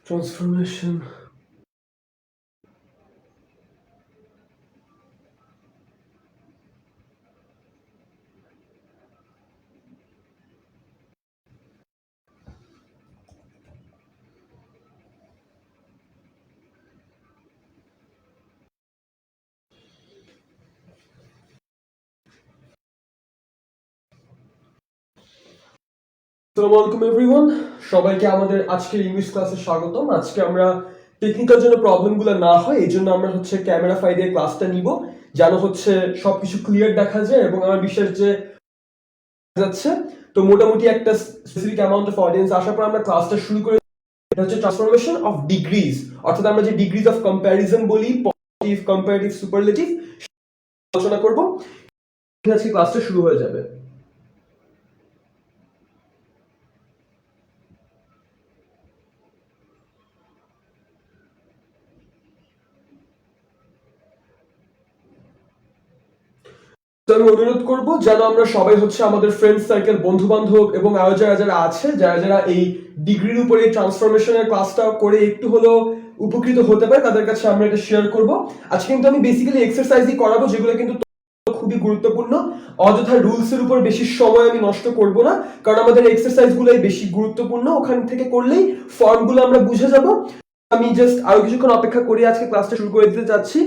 Transformation. আসসালামু আলাইকুম everyone, সবাইকে আমাদের আজকের ইংলিশ ক্লাসে স্বাগতম। আজকে আমরা টেকনিক্যাল জন্য প্রবলেমগুলো না হয় এই জন্য আমরা ক্যামেরা ফাই দিয়ে ক্লাসটা নিব, যেন সবকিছু ক্লিয়ার দেখা যায় এবং আমার বিশ্বাস যে যাচ্ছে। তো মোটামুটি একটা স্পেসিফিক অ্যামাউন্ট অফ অডিয়েন্স আসার পর আমরা ক্লাসটা শুরু করে। এটা হচ্ছে ট্রান্সফরমেশন অফ ডিগ্রিজ, অর্থাৎ আমরা যে ডিগ্রিজ অফ কম্প্যারিজন বলি, পজিটিভ, কম্পারেটিভ, সুপারলেটিভ, আলোচনা করব। আজকে ক্লাসটা শুরু হয়ে যাবে। আমি অনুরোধ করব যেন আমরা সবাই আমাদের ফ্রেন্ড সার্কেল, বন্ধু বান্ধব এবং আরো যারা আছে, যারা এই ডিগ্রির উপরে ট্রান্সফরমেশনের ক্লাসটা করে একটু হলেও উপকৃত হতে পারে, তাদের কাছে আমরা এটা শেয়ার করব। আজকে কিন্তু আমি বেসিক্যালি এক্সারসাইজই করাবো, যেগুলো কিন্তু খুবই গুরুত্বপূর্ণ। অযথা রুলস এর উপর বেশি সময় আমি নষ্ট করব না, কারণ আমাদের এক্সারসাইজ গুলোই বেশি গুরুত্বপূর্ণ। ওখান থেকে করলেই ফর্মগুলো আমরা বুঝে যাব। আমি জাস্ট আরো কিছুক্ষণ অপেক্ষা করি, আজকে ক্লাসটা শুরু করে দিতে যাচ্ছি।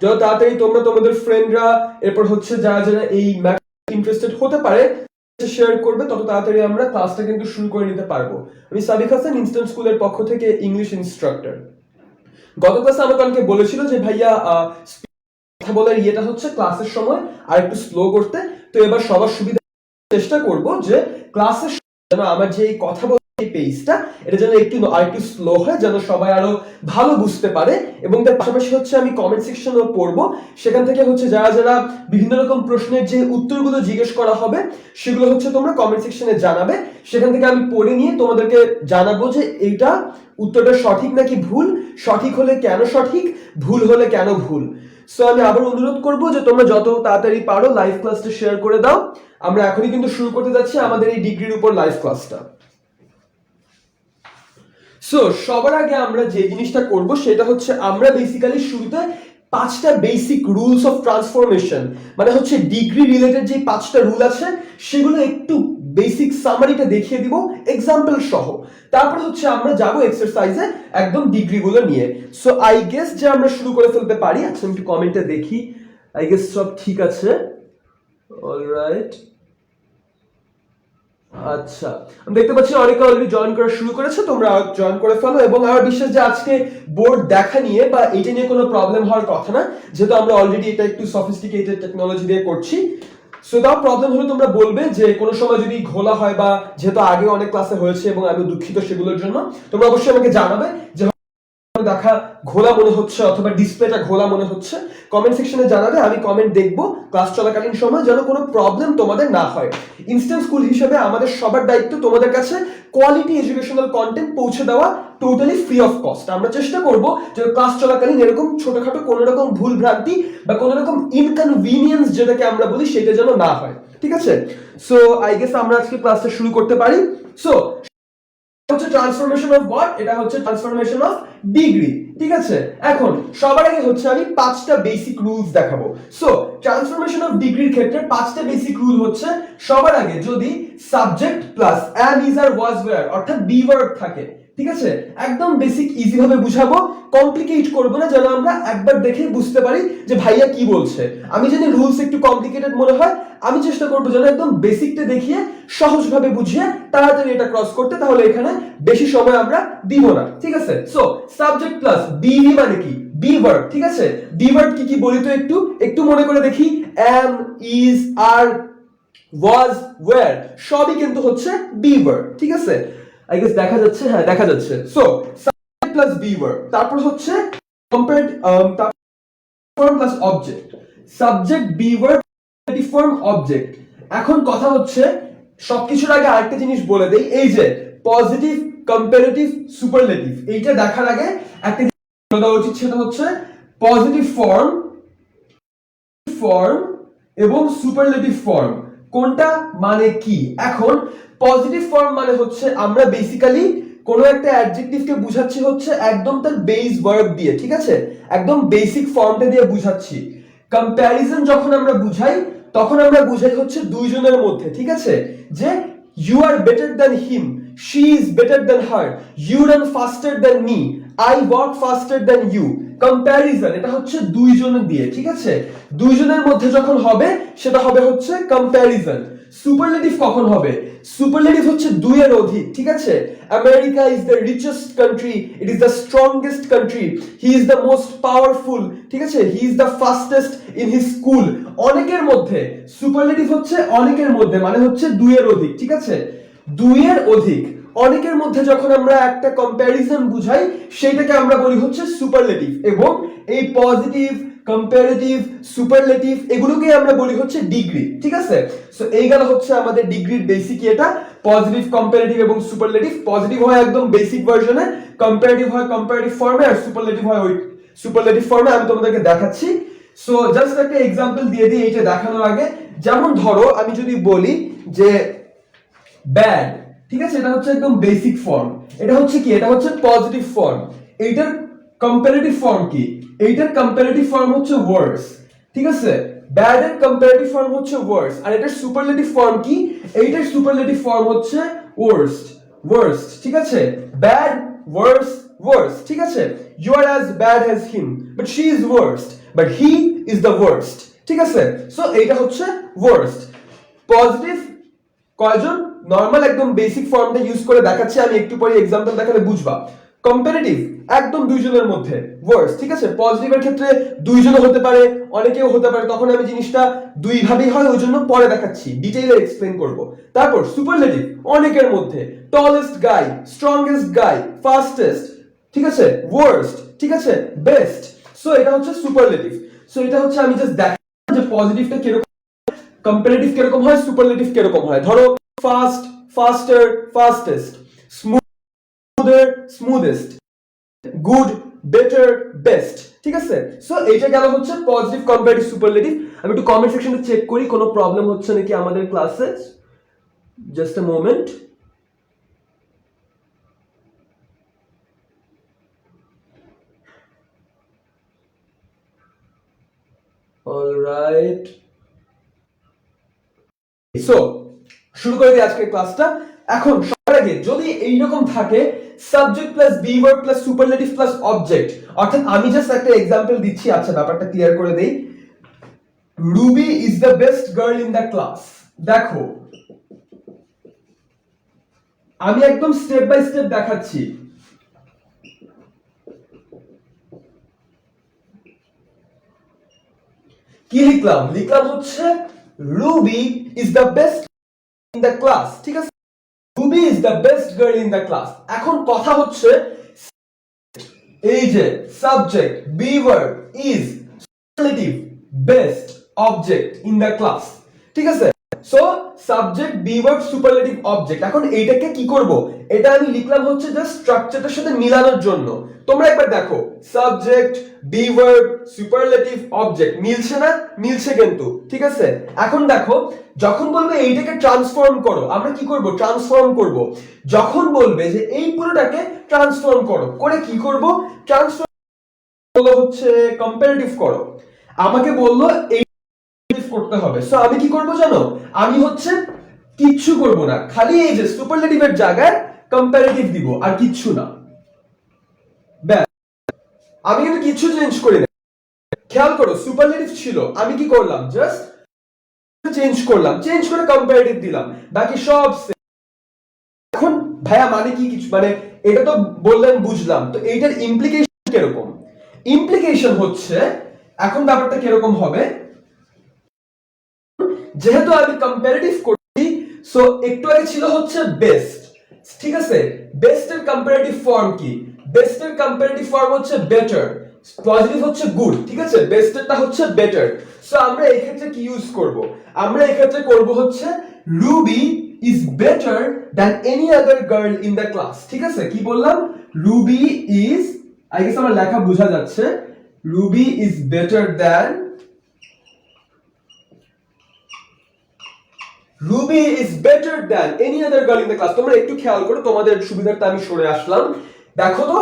যত তাড়াতাড়ি তোমরা তোমাদের ফ্রেন্ডরা, এরপর যারা এই ম্যাথ ইন্টারেস্টেড হতে পারে শেয়ার করবে, তত তাড়াতাড়ি আমরা ক্লাসটা কিন্তু শুরু করে নিতে পারবো। আমি সাদিক হাসান, ইনস্ট্যান্ট স্কুলের পক্ষ থেকে ইংলিশ ইনস্ট্রাক্টর। গত ক্লাসে আমাকে বলেছিল যে ভাইয়া কথা বলার ইয়েটা ক্লাসের সময় আর একটু স্লো করতে। তো এবার সবার সুবিধা চেষ্টা করব যে ক্লাসের যেন আমার যে এই কথা বলার পেজটা, এটা যেন একটু স্লো হয়, যেন সবাই আরো ভালো বুঝতে পারে। এবং তার পাশাপাশি আমি কমেন্ট সেকশনও পড়বো, সেখান থেকে যারা বিভিন্ন রকম প্রশ্নের যে উত্তরগুলো জিজ্ঞেস করা হবে সেগুলো তোমরা কমেন্ট সেকশনে জানাবে। সেখান থেকে আমি পড়ে নিয়ে তোমাদেরকে জানাবো যে এইটা উত্তরটা সঠিক নাকি ভুল, সঠিক হলে কেন সঠিক, ভুল হলে কেন ভুল। সো আমি আবার অনুরোধ করব যে তোমরা যত তাড়াতাড়ি পারো লাইভ ক্লাসটা শেয়ার করে দাও। আমরা এখনই কিন্তু শুরু করতে যাচ্ছি আমাদের এই ডিগ্রির উপর লাইভ ক্লাসটা। সো সবার আগে আমরা যে জিনিসটা করব সেটা আমরা বেসিক্যালি শুরুতে 5টা বেসিক রুলস অফ ট্রান্সফরমেশন, মানে ডিগ্রি রিলেটেড যে 5টা রুল আছে সেগুলো একটু বেসিক সামারিটা দেখিয়ে দিব এক্সাম্পল সহ। তারপর আমরা যাব এক্সারসাইজে একদম ডিগ্রিগুলো নিয়ে। সো আই গেস যে আমরা শুরু করে ফেলতে পারি। আচ্ছা, আমি একটু কমেন্টে দেখি, আই গেস সব ঠিক আছে। অলরাইট, আচ্ছা, আমি দেখতে পাচ্ছি অনেকে অলরেডি জয়েন করা শুরু করেছে। তোমরা জয়েন করে ফেলো। এবং আমার বিশ্বাস যে আজকে বোর্ড দেখা নিয়ে বা এটা নিয়ে কোনো প্রবলেম হওয়ার কথা না, যেহেতু আমরা অলরেডি এটা একটু সফিস্টিকেটেড টেকনোলজি দিয়ে করছি। সো তাও প্রবলেম হলে তোমরা বলবে, যে কোনো সময় যদি ঘোলা হয়, বা যেহেতু আগে অনেক ক্লাসে হয়েছে এবং আমি দুঃখিত সেগুলোর জন্য, তোমরা অবশ্যই আমাকে জানাবে যে দেখা ঘোলা মনে হচ্ছে অথবা ডিসপ্লেটা ঘোলা মনে হচ্ছে। কমেন্ট সেকশনে জানাবে, আমি কমেন্ট দেখবো ক্লাস চলাকালীন সময়, যেন কোনো প্রবলেম তোমাদের না হয়। ইনস্ট্যান্ট স্কুল হিসেবে আমাদের সবার দায়িত্ব তোমাদের কাছে কোয়ালিটি এডুকেশনাল কন্টেন্ট পৌঁছে দেওয়া, টোটালি ফ্রি অফ কস্ট। আমরা চেষ্টা করব যে ক্লাস চলাকালীন এরকম ছোটখাটো কোনো রকম ভুল ভ্রান্তি বা কোনো রকম ইনকনভিনিয়েন্স যেটাকে আমরা বলি সেটা যেন না হয়, ঠিক আছে? সো আই গেস আমরা আজকে ক্লাসটা শুরু করতে পারি। সো ট্রান্সফরমেশন অফ হোয়াট, এটা ট্রান্সফরমেশন অফ ডিগ্রি, ঠিক আছে? এখন সবার আগে আমি 5টা বেসিক রুলস দেখাবো। সো ট্রান্সফরমেশন অফ ডিগ্রির ক্ষেত্রে 5টা বেসিক রুল সবার আগে যদি subject plus am, is, are, was, were অর্থাৎ বি ভার্ব থাকে, ঠিক আছে? একদম বেসিক ইজি ভাবে বুঝাবো, কমপ্লিকেট করব না, যেন আমরা একবার দেখে বুঝতে পারি যে ভাইয়া কি বলছে। আমি জানি রুলস একটু কমপ্লিকেটেড মনে হয়, আমি চেষ্টা করবো যেন একদম বেসিকটা দেখিয়ে সহজভাবে বুঝিয়ে তাড়াতাড়ি এটা ক্রস করতে, তাহলে এখানে বেশি সময় আমরা দিব না, ঠিক আছে? সো সাবজেক্ট প্লাস বিভি মানে কি? বি ভার্ব, ঠিক আছে? বি ভার্ব কি কি বলি তো একটু মনে করে দেখি। am, is, are, was, were সবই কিন্তু বি ভার্ব, ঠিক আছে? আই গেস দেখা যাচ্ছে, হ্যাঁ দেখা যাচ্ছে। So subject plus be verb, তারপর compared form plus object, subject be verb form object. এখন কথা সবকিছুর আগে আরেকটা জিনিস বলে দেই, এই যে পজিটিভ, কম্পারেটিভ, সুপারলেটিভ, এইটা দেখার আগে একটা জিনিস বলে দেওয়া উচিত, সেটা পজিটিভ ফর্ম এবং সুপারলেটিভ ফর্ম কোনটা মানে কি। এখন পজিটিভ ফর্ম মানে আমরা বেসিক্যালি কোন একটা অ্যাডজেক্টিভকে বুঝাচ্ছি হচ্ছে একদম তার বেস ভার্ব দিয়ে, ঠিক আছে, একদম বেসিক ফর্মটা দিয়ে বুঝাচ্ছি। কম্প্যারিজন যখন আমরা বুঝাই তখন আমরা বুঝাই হচ্ছে দুইজনের মধ্যে, ঠিক আছে, যে you are better than him, she is better than her, you run faster than me, I walk faster than you. Comparison এটা হচ্ছে দুইজনের দিয়ে, ঠিক আছে, দুইজনের মধ্যে যখন হবে সেটা হবে হচ্ছে কম্প্যারিজন। সুপারলেটিভ কখন হবে? সুপারলেটিভ হচ্ছে দুইয়ের অধিক, ঠিক আছে। America is the richest country, it is the strongest country, he is the most powerful, ঠিক আছে, he is the fastest in his school. অনেকের মধ্যে, সুপারলেটিভ হচ্ছে অনেকের মধ্যে, মানে হচ্ছে দুইয়ের অধিক, ঠিক আছে, দুইয়ের অধিক। অনেকের মধ্যে যখন আমরা একটা কম্প্যারিজন বুঝাই সেটাকে আমরা বলি হচ্ছে সুপারলেটিভ। এবং এই পজিটিভ, কম্পারেটিভ, সুপারলেটিভ এগুলোকে আমরা বলি হচ্ছে ডিগ্রি, ঠিক আছে। সো এই গেল হচ্ছে আমাদের ডিগ্রির বেসিক, এটা পজিটিভ, কম্পারেটিভ এবং সুপারলেটিভ। পজিটিভ হয় একদম বেসিক ভার্সনে, কম্পারেটিভ হয় কম্পারেটিভ ফর্মে, আর সুপারলেটিভ হয় ওই সুপারলেটিভ ফর্মে। আমি তোমাদেরকে দেখাচ্ছি। সো জাস্ট একটা এক্সাম্পল দিয়ে দিই এইটা দেখানোর আগে। যেমন ধরো আমি যদি বলি যে ব্যাড, ঠিক আছে, এটা হচ্ছে একদম বেসিক ফর্ম। এটা হচ্ছে কি? এটা হচ্ছে পজিটিভ ফর্ম। এইটার কম্পারেটিভ ফর্ম কি? এইটার কম্পারেটিভ ফর্ম হচ্ছে ওয়ার্স, ঠিক আছে। ব্যাড এর কম্পারেটিভ ফর্ম হচ্ছে ওয়ার্স। আর এটার সুপারলেটিভ ফর্ম কি? এইটার সুপারলেটিভ ফর্ম হচ্ছে ওয়ার্স্ট, ওয়ার্স্ট, ঠিক আছে। ব্যাড, ওয়ার্স, ওয়ার্স্ট, ঠিক আছে। You are as bad as him, but she is worst, but he is the worst, ঠিক আছে। সো এইটা হচ্ছে ওয়ার্স্ট। পজিটিভ কয়জন? নরমাল একদম বেসিক ফর্মটা ইউজ করে দেখাচ্ছি আমি, একটু পরে এক্সাম্পল দেখালে বুঝবা। কম্পারেটিভ একদম দুইজনের মধ্যে, ওয়ার্স, ঠিক আছে। পজিটিভের ক্ষেত্রে দুইজনও হতে পারে, অনেকেও হতে পারে, তখন আমি জিনিসটা দুই ভাবেই হয়, ওই জন্য পরে দেখাচ্ছি, ডিটেইলে এক্সপ্লেন করব। তারপর সুপারলেটিভ অনেকের মধ্যে, টলেস্ট গাই, স্ট্রংগেস্ট গাই, ফাস্টেস্ট, ঠিক আছে, ওয়ার্স্ট, ঠিক আছে, বেস্ট। সো এটা হচ্ছে সুপারলেটিভ। সো এটা হচ্ছে আমি জাস্ট দেখাচ্ছি যে পজিটিভটা কিরকম, কম্পারেটিভ কিরকম হয়, সুপারলেটিভ কিরকম হয়। ধরো fast, faster, fastest, smoother, smoothest, good, better, best, ঠিক আছে। সো এইটা গেল হচ্ছে পজিটিভ, কম্পারেটিভ, সুপারলেটিভ। আমি একটু কমেন্ট সেকশনে চেক করি কোনো প্রবলেম হচ্ছে নাকি আমাদের ক্লাসে। Just a moment. Alright, so শুরু করে দিই আজকের ক্লাসটা। এখন সবার আগে যদি এইরকম থাকে subject plus be verb plus superlative plus object, অর্থাৎ আমি জাস্ট একটা এক্সাম্পল দিচ্ছি, আচ্ছা ব্যাপারটা ক্লিয়ার করে দেই। Ruby is the best girl in the class. দেখো আমি একদম স্টেপ বাই স্টেপ দেখাচ্ছি। কি লিখলাম? লিখলাম হচ্ছে Ruby is the best in the class, ঠিক আছে। Ruby is the best girl in the class. এখন কথা হচ্ছে এই যে subject, be verb, is, superlative, best, object, in the class, ঠিক আছে। So subject, be verb, superlative, object. এখন এইটাকে কি করব? এটা আমি লিখলাম হচ্ছে জাস্ট স্ট্রাকচারটার সাথে মিলানোর জন্য। তোমরা একবার দেখো, subject, be verb, superlative, object, মিলছে না? মিলছে কিন্তু, ঠিক আছে। এখন দেখো যখন বলবে এইটাকে ট্রান্সফর্ম করো, আমরা কি করব? ট্রান্সফর্ম করব। যখন বলবে যে এই পুরোটাকে ট্রান্সফর্ম করো, করে কি করব? ট্রান্সফর্ম বলো হচ্ছে কম্পারেটিভ করো। আমাকে বললো এই করতে হবে। সো আমি কি করব জানো? আমি হচ্ছে কিচ্ছু করব না, খালি এই যে সুপারলেটিভের জায়গায় কম্পারেটিভ দিব, আর কিচ্ছু না। ব্যাস, আমি কিন্তু কিছু চেঞ্জ করি না। খেয়াল করো সুপারলেটিভ ছিল, আমি কি করলাম? জাস্ট চেঞ্জ করলাম, চেঞ্জ করে কম্পারেটিভ দিলাম, বাকি সব সেম। এখন ভাইয়া মানে কি? কিছু মানে এটা তো বললেন, বুঝলাম, তো এইটার ইমপ্লিকেশন কিরকম? ইমপ্লিকেশন হচ্ছে এখন ব্যাপারটা কিরকম হবে, যেহেতু আমি কম্পারেটিভ করছি, সো একটু আগে ছিল হচ্ছে বেস্ট, ঠিক আছে। বেস্ট এর কম্পারেটিভ ফর্ম কি? বেস্ট এর কম্পারেটিভ ফর্ম হচ্ছে বেটার, পজিটিভ হচ্ছে গুড, ঠিক আছে। বেস্ট এরটা হচ্ছে বেটার। সো আমরা এই ক্ষেত্রে কি ইউজ করব? আমরা এই ক্ষেত্রে করব হচ্ছে Ruby is better than any other girl in the class, ঠিক আছে। কি বললাম? রুবি ইজ, আই গেস আমার লেখা বোঝা যাচ্ছে, Ruby is better than Ruby is better than any other girl in the class. তোমরা একটু খেয়াল করো, তোমাদের সুবিধার্থে আমি সরে আসলাম। দেখো তো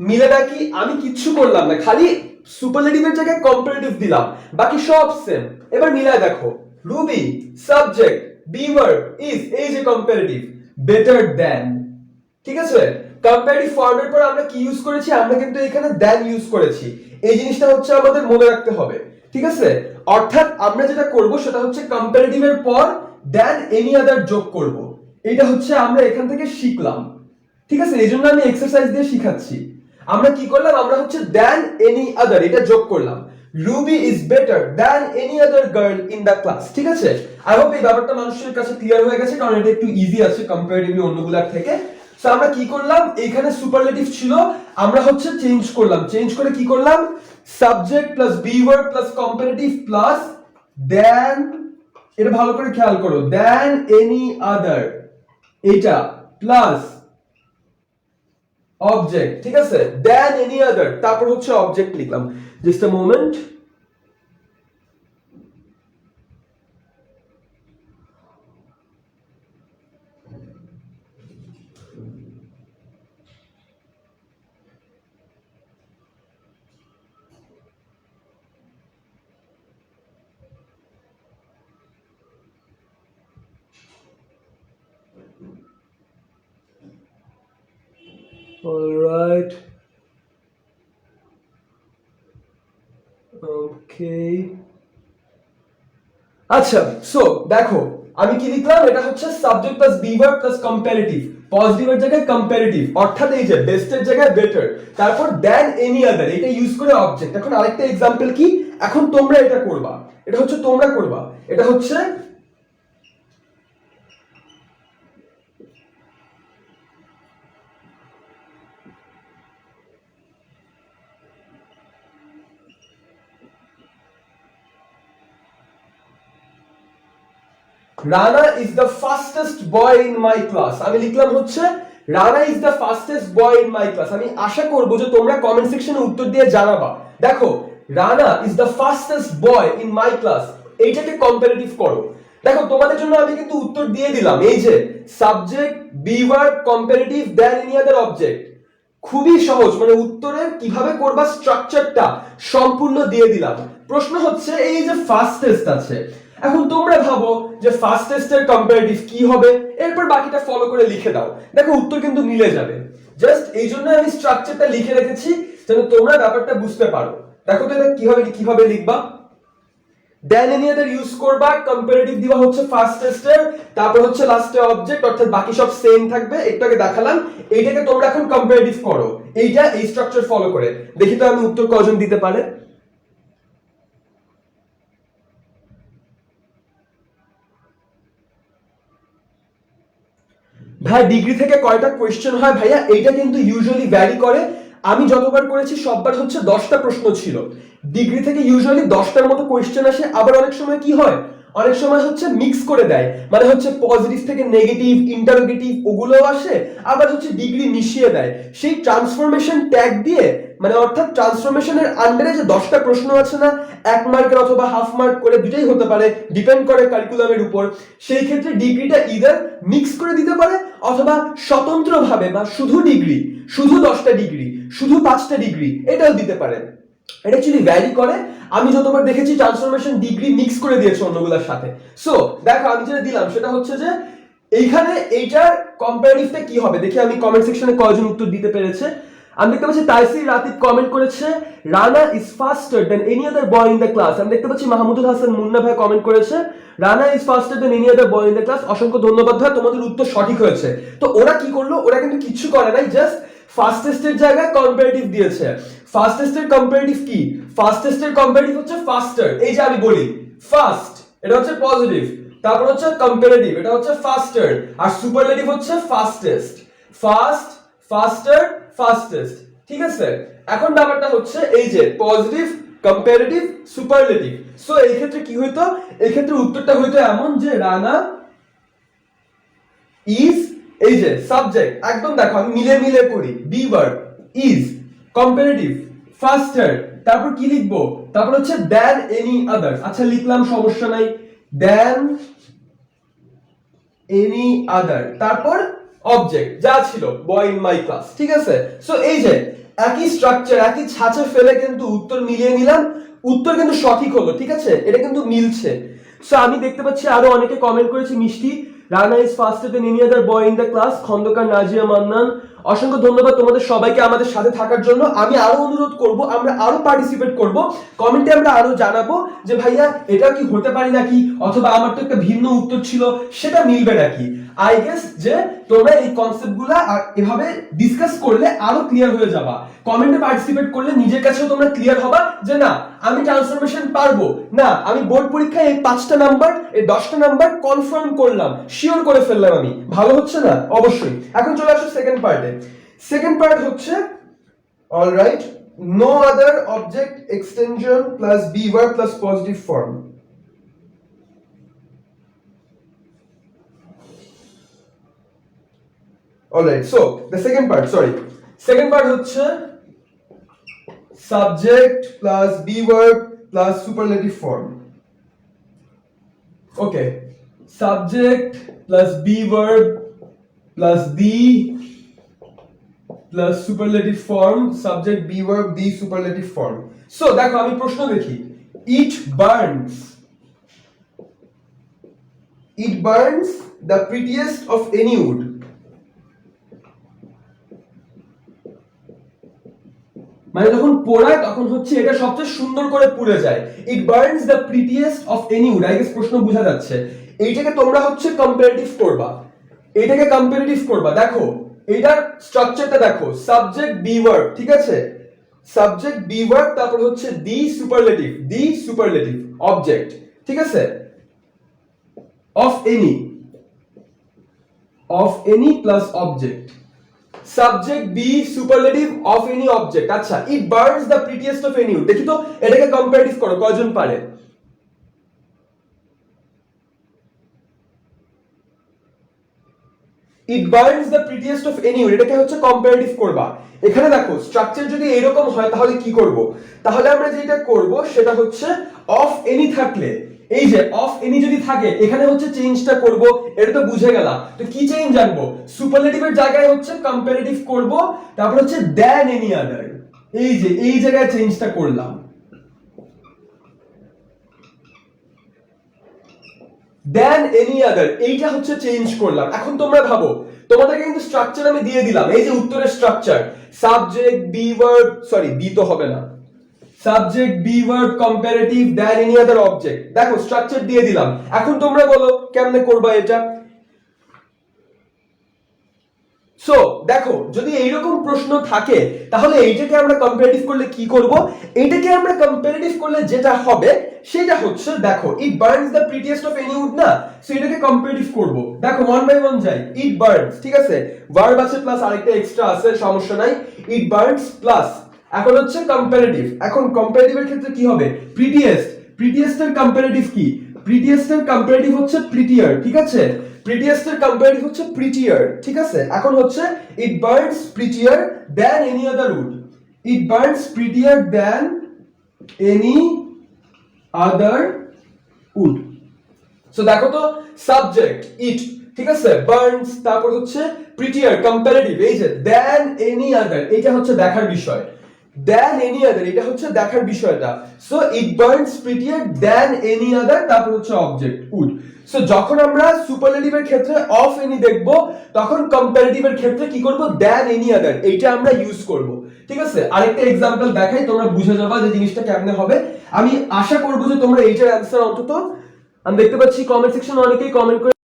মিলে নাকি? আমি কিচ্ছু করলাম না, খালি সুপারলেটিভের জায়গায় কম্পারেটিভ দিলাম, বাকি সব সেম। এবার মিলায় দেখো, Ruby subject be verb is, এই যে কম্পারেটিভ, বেটার দ্যান। ঠিক আছে, কম্পারেটিভ ফর্মের পর আমরা কি ইউজ করেছি? আমরা কিন্তু এখানে দ্যান ইউজ করেছি। এই জিনিসটা হচ্ছে আমাদের মনে রাখতে হবে। ঠিক আছে, অর্থাৎ আমরা যেটা করব সেটা হচ্ছে কম্পারেটিভের পর দ্যান এনি আদার যোগ করব। এটা হচ্ছে আমরা এখান থেকে শিখলাম। ঠিক আছে, এই জন্য আমি এক্সারসাইজ দিয়ে শিখাচ্ছি। আমরা কি করলাম? আমরা হচ্ছে দ্যান এনি আদার এটা যোগ করলাম। Ruby is better than any other girl in the class. ঠিক আছে, আই হোপ এই ব্যাপারটা মানুষের কাছে ক্লিয়ার হয়ে গেছে, কারণ এটা একটু ইজি আছে কম্পারেটিভলি অন্যগুলোর থেকে। সো আমরা কি করলাম? এখানে সুপারলেটিভ ছিল, আমরা হচ্ছে চেঞ্জ করলাম। চেঞ্জ করে কি করলাম? Subject plus be verb plus comparative plus than, এটা ভালো করে খেয়াল করো, দ্যান এনি আদার, এটা প্লাস অবজেক্ট। ঠিক আছে, দ্যান এনি আদার, তারপর হচ্ছে অবজেক্ট লিখলাম। Just a moment. All right. Okay. আচ্ছা, সো দেখো আমি কি লিখলাম? এটা হচ্ছে subject plus be verb plus comparative, পজিটিভের জায়গায় কম্পারেটিভ, অর্থাৎ এই যে বেস্টের জায়গায় বেটার, তারপর দ্যান এনি আদার, এটা ইউজ করে অবজেক্ট। এখন আরেকটা এক্সাম্পল কি? এখন তোমরা এটা করবা, এটা হচ্ছে তোমরা করবা, এটা হচ্ছে Rana is the fastest boy in my class. আমি লিখলাম হচ্ছে Rana is the fastest boy in my class. আমি আশা করবো যে তোমরা কমেন্ট সেকশনে উত্তর দিয়ে জানাবা। দেখো, Rana is the fastest boy in my class, এইটাকে কম্পারেটিভ করো। দেখো তোমাদের জন্য আমি কিন্তু উত্তর দিয়ে দিলাম, এই যে subject be verb comparative than any other object. খুবই সহজ, মানে উত্তরের কিভাবে করবা স্ট্রাকচারটা সম্পূর্ণ দিয়ে দিলাম। প্রশ্ন হচ্ছে এই যে ফাস্টেস্ট আছে, এখন তোমরা ভাবো যে ফাস্টেস্ট এর কম্পারেটিভ কি হবে, এরপর বাকিটা ফলো করে লিখে দাও। দেখো উত্তর কিন্তু মিলে যাবে। জাস্ট এই জন্য আমি স্ট্রাকচারটা লিখে রেখেছি যেন তোমরা ব্যাপারটা বুঝতে পারো। দেখো তো এটা কিভাবে লিখবা। দেন এনি আদার ইউজ করবা, কম্পারেটিভ দিবা হচ্ছে ফাস্টেস্ট এর, তারপর হচ্ছে লাস্টে অবজেক্ট, অর্থাৎ বাকি সব সেম থাকবে। একটু আগে দেখালাম, এইটাকে তোমরা এখন কম্পারেটিভ করো এইটা এই স্ট্রাকচার ফলো করে। দেখি তো আমি উত্তর কজন দিতে পারে। ভাই ডিগ্রি থেকে কয়টা কোয়েশ্চেন হয় ভাইয়া? এইটা কিন্তু ইউজুয়ালি ভ্যারি করে। আমি যতবার করেছি সববার হচ্ছে 10টা প্রশ্ন ছিল। ডিগ্রি থেকে ইউজুয়ালি 10টার মতো কোয়েশ্চেন আসে। আবার অনেক সময় কি হয়, অনেক সময় হচ্ছে মিক্স করে দেয়, মানে হচ্ছে পজিটিভ থেকে নেগেটিভ, ইন্টারোগেটিভ ওগুলোও আসে, আবার হচ্ছে ডিগ্রি মিশিয়ে দেয়। সেই ট্রান্সফরমেশন ট্যাগ দিয়ে, মানে অর্থাৎ ট্রান্সফরমেশনের আন্ডারে যে 10টা প্রশ্ন আছে না, 1 মার্কের অথবা হাফ মার্ক করে, দুটাই হতে পারে, ডিপেন্ড করে কারিকুলামের উপর। সেই ক্ষেত্রে ডিগ্রিটা ইদার মিক্স করে দিতে পারে অথবা স্বতন্ত্রভাবে বা শুধু ডিগ্রি, শুধু 10টা ডিগ্রি, শুধু 5টা ডিগ্রি, এটাও দিতে পারে। এটা অ্যাকচুয়ালি ভ্যারি করে। আমি যতবার দেখেছি ট্রান্সফরমেশন ডিগ্রি মিক্স করে দিয়েছে অন্যগুলোর সাথে। সো দেখো আমি যেটা দিলাম সেটা হচ্ছে যে এইখানে এইটার কম্পারেটিভটা কি হবে দেখি আমি কমেন্ট সেকশনে কয়জন উত্তর দিতে পেরেছে। আমি দেখতে পাচ্ছি তাইসির রাতিব কমেন্ট করেছে Rana is faster than any other boy in the class. আমি দেখতে পাচ্ছি মাহমুদুল হাসান মুন্না ভাই কমেন্ট করেছে Rana is faster than any other boy in the class. অসংখ্য ধন্যবাদ ভাই, তোমাদের উত্তর সঠিক হয়েছে। তো ওরা কি করলো, ওরা কিন্তু কিচ্ছু করে নাই, জাস্ট ফাস্টেস্ট এর জায়গায় কম্পারেটিভ দিয়েছে। ফাস্টেস্ট এর কম্পারেটিভ কি? ফাস্টেস্ট এর কম্পারেটিভ হচ্ছে ফাস্টার। এই যে আমি বলি ফাস্ট, এটা হচ্ছে পজিটিভ, তারপর হচ্ছে কম্পারেটিভ, এটা হচ্ছে ফাস্টার, আর সুপারলেটিভ হচ্ছে ফাস্টেস্ট। Fast, faster, fastest. ঠিক আছে, এখন ব্যাপারটা হচ্ছে এই যে পজিটিভ, কম্পারেটিভ, সুপারলেটিভ। সো এই ক্ষেত্রে কি হইতো, এই ক্ষেত্রে উত্তরটা হইতো এমন যে রানা ইজ, এই যে সাবজেক্ট একদম দেখো আমি মিলে মিলে করি, বি ভার্ব ইজ, কম্পারেটিভ ফাস্টার, তারপর কি লিখবো, তারপর হচ্ছে দ্যান এনি আদার। আচ্ছা লিখলাম, সমস্যা নাই, দ্যান এনি আদার, তারপর অবজেক্ট যা ছিল বয় ইন মাই ক্লাস, ঠিক আছে। সো এই যে একই স্ট্রাকচার একই ছাঁচে ফেলে কিন্তু উত্তর মিলিয়ে নিলাম, উত্তর কিন্তু সঠিক হলো, ঠিক আছে, এটা কিন্তু মিলছে। সো আমি দেখতে পাচ্ছি আরো অনেকে কমেন্ট করেছে, Mishti, Rana is faster than any other boy in the class, Khandakar, Nazia, Mannan, অসংখ্য ধন্যবাদ তোমাদের সবাইকে আমাদের সাথে থাকার জন্য। আমি আরো অনুরোধ করব, আমরা আরো পার্টিসিপেট করব, কমেন্টে আমরা আরো জানাবো যে ভাইয়া এটা কি হতে পারি নাকি, অথবা আমার তো একটা ভিন্ন উত্তর ছিল সেটা মিলবে নাকি। আই গেস যে তোমরা এই কনসেপ্টগুলো এভাবে ডিসকাস করলে আরো ক্লিয়ার হয়ে যাবা, কমেন্টে পার্টিসিপেট করলে নিজের কাছেও তোমরা ক্লিয়ার হবা যে না আমি ট্রান্সফরমেশন পারবো, না আমি বোর্ড পরীক্ষায় এই 5টা নাম্বার এই 10টা নাম্বার কনফার্ম করলাম, শিওর করে ফেললাম আমি, ভালো হচ্ছে না? অবশ্যই। এখন চলে আসো সেকেন্ড পার্টে। সেকেন্ড পার্ট হচ্ছে alright, no other object extension plus be verb plus positive form. Alright, so the second part হচ্ছে subject plus be verb plus superlative form. Okay, subject plus be verb plus the plus superlative form, subject be verb the superlative form. So দেখো আমি প্রশ্ন দেখি, it burns the prettiest of any wood. মানে যখন পোড়ায় তখন হচ্ছে এটা সবচেয়ে সুন্দর করে পুড়ে যায়, it burns the prettiest of any wood. I guess প্রশ্ন বোঝা যাচ্ছে। এইটাকে তোমরা হচ্ছে কম্পারেটিভ করবা, এটাকে কম্পারেটিভ করবা। দেখো এটার স্ট্রাকচারটা দেখো, সাবজেক্ট বি ভার্ব, ঠিক আছে, সাবজেক্ট বি ভার্ব, তারপর হচ্ছে দি সুপারলেটিভ অবজেক্ট, ঠিক আছে, of any plus object, subject be superlative of any object. আচ্ছা, it burns the prettiest of any wood, দেখি তো এটাকে কম্পারেটিভ করো, কয়জন পারে? It burns the prettiest of any wood, এটাকে হচ্ছে কম্পারেটিভ করবা। এখানে দেখো স্ট্রাকচার যদি এরকম হয় তাহলে কি করব, তাহলে আমরা যেটা করব সেটা হচ্ছে অফ এনি থাকলে, এই যে অফ এনি যদি থাকে এখানে হচ্ছে চেঞ্জটা করব, এটা তো বুঝে গেলা। তো কি চেঞ্জ আনবো? সুপারলেটিভের জায়গায় হচ্ছে কম্পারেটিভ করব, তারপর হচ্ছে দ্যান এনি আদার, এই যে এই জায়গায় চেঞ্জটা করলাম, দ্যান এনি আদার, এইটা হচ্ছে চেঞ্জ করলাম। এখন তোমরা ভাবো, তোমাদেরকে কিন্তু স্ট্রাকচার আমি দিয়ে দিলাম, এই যে উত্তরের structure, subject be verb, sorry be তো হবে না, subject be verb comparative than any other object, দেখো স্ট্রাকচার দিয়ে দিলাম। এখন তোমরা বলো কেমনে করবা এটা? সো দেখো যদি এইরকম প্রশ্ন থাকে তাহলে এইটাকে আমরা কম্পারেটিভ করলে কি করব? এইটাকে আমরা কম্পারেটিভ করলে যেটা হবে সেটা হচ্ছে, দেখো it burns the prettiest of any wood না, সো এটাকে কম্পারেটিভ করব। দেখো ওয়ান বাই ওয়ান যাই, ইট বার্নস, ঠিক আছে, ভার্ব আছে প্লাস আরেকটা এক্সট্রা আছে, সমস্যা নাই, ইট বার্নস প্লাস, এখন হচ্ছে কম্পারেটিভ। এখন কম্পারেটিভের ক্ষেত্রে কি হবে? প্রিটিয়েস্ট এর কম্পারেটিভ কি? প্রিটিয়েস্ট এর কম্পারেটিভ হচ্ছে প্রিটিয়ার, ঠিক আছে, প্রিটিয়েস্ট এর কম্পারেটিভ হচ্ছে প্রিটিয়ার, ঠিক আছে। এখন হচ্ছে it burns prettier than any other wood, it burns prettier than any other wood. So দেখো তো সাবজেক্ট ইট, ঠিক আছে, বার্নস, তারপর হচ্ছে প্রিটিয়ার কম্পারেটিভ, এই যে দ্যান এনি আদার, এটা হচ্ছে দেখার বিষয়, দ্যান এনি আদার এটা হচ্ছে দেখার বিষয়টা। So it burns prettier than any other, তারপর হচ্ছে অবজেক্ট উড। সো যখন আমরা সুপারলেটিভের ক্ষেত্রে অফ এনি দেখব তখন কম্পারেটিভের ক্ষেত্রে কি করব? দ্যান এনি আদার, এইটা আমরা ইউজ করব, ঠিক আছে। আরেকটা एग्जांपल দেখাই, তোমরা বুঝে যাবা যে জিনিসটা কেমনে হবে। আমি আশা করব যে তোমরা এইটার অ্যানসার অন্তত, আমি দেখতে পাচ্ছি কমেন্ট সেকশনে অনেকেই কমেন্ট করে,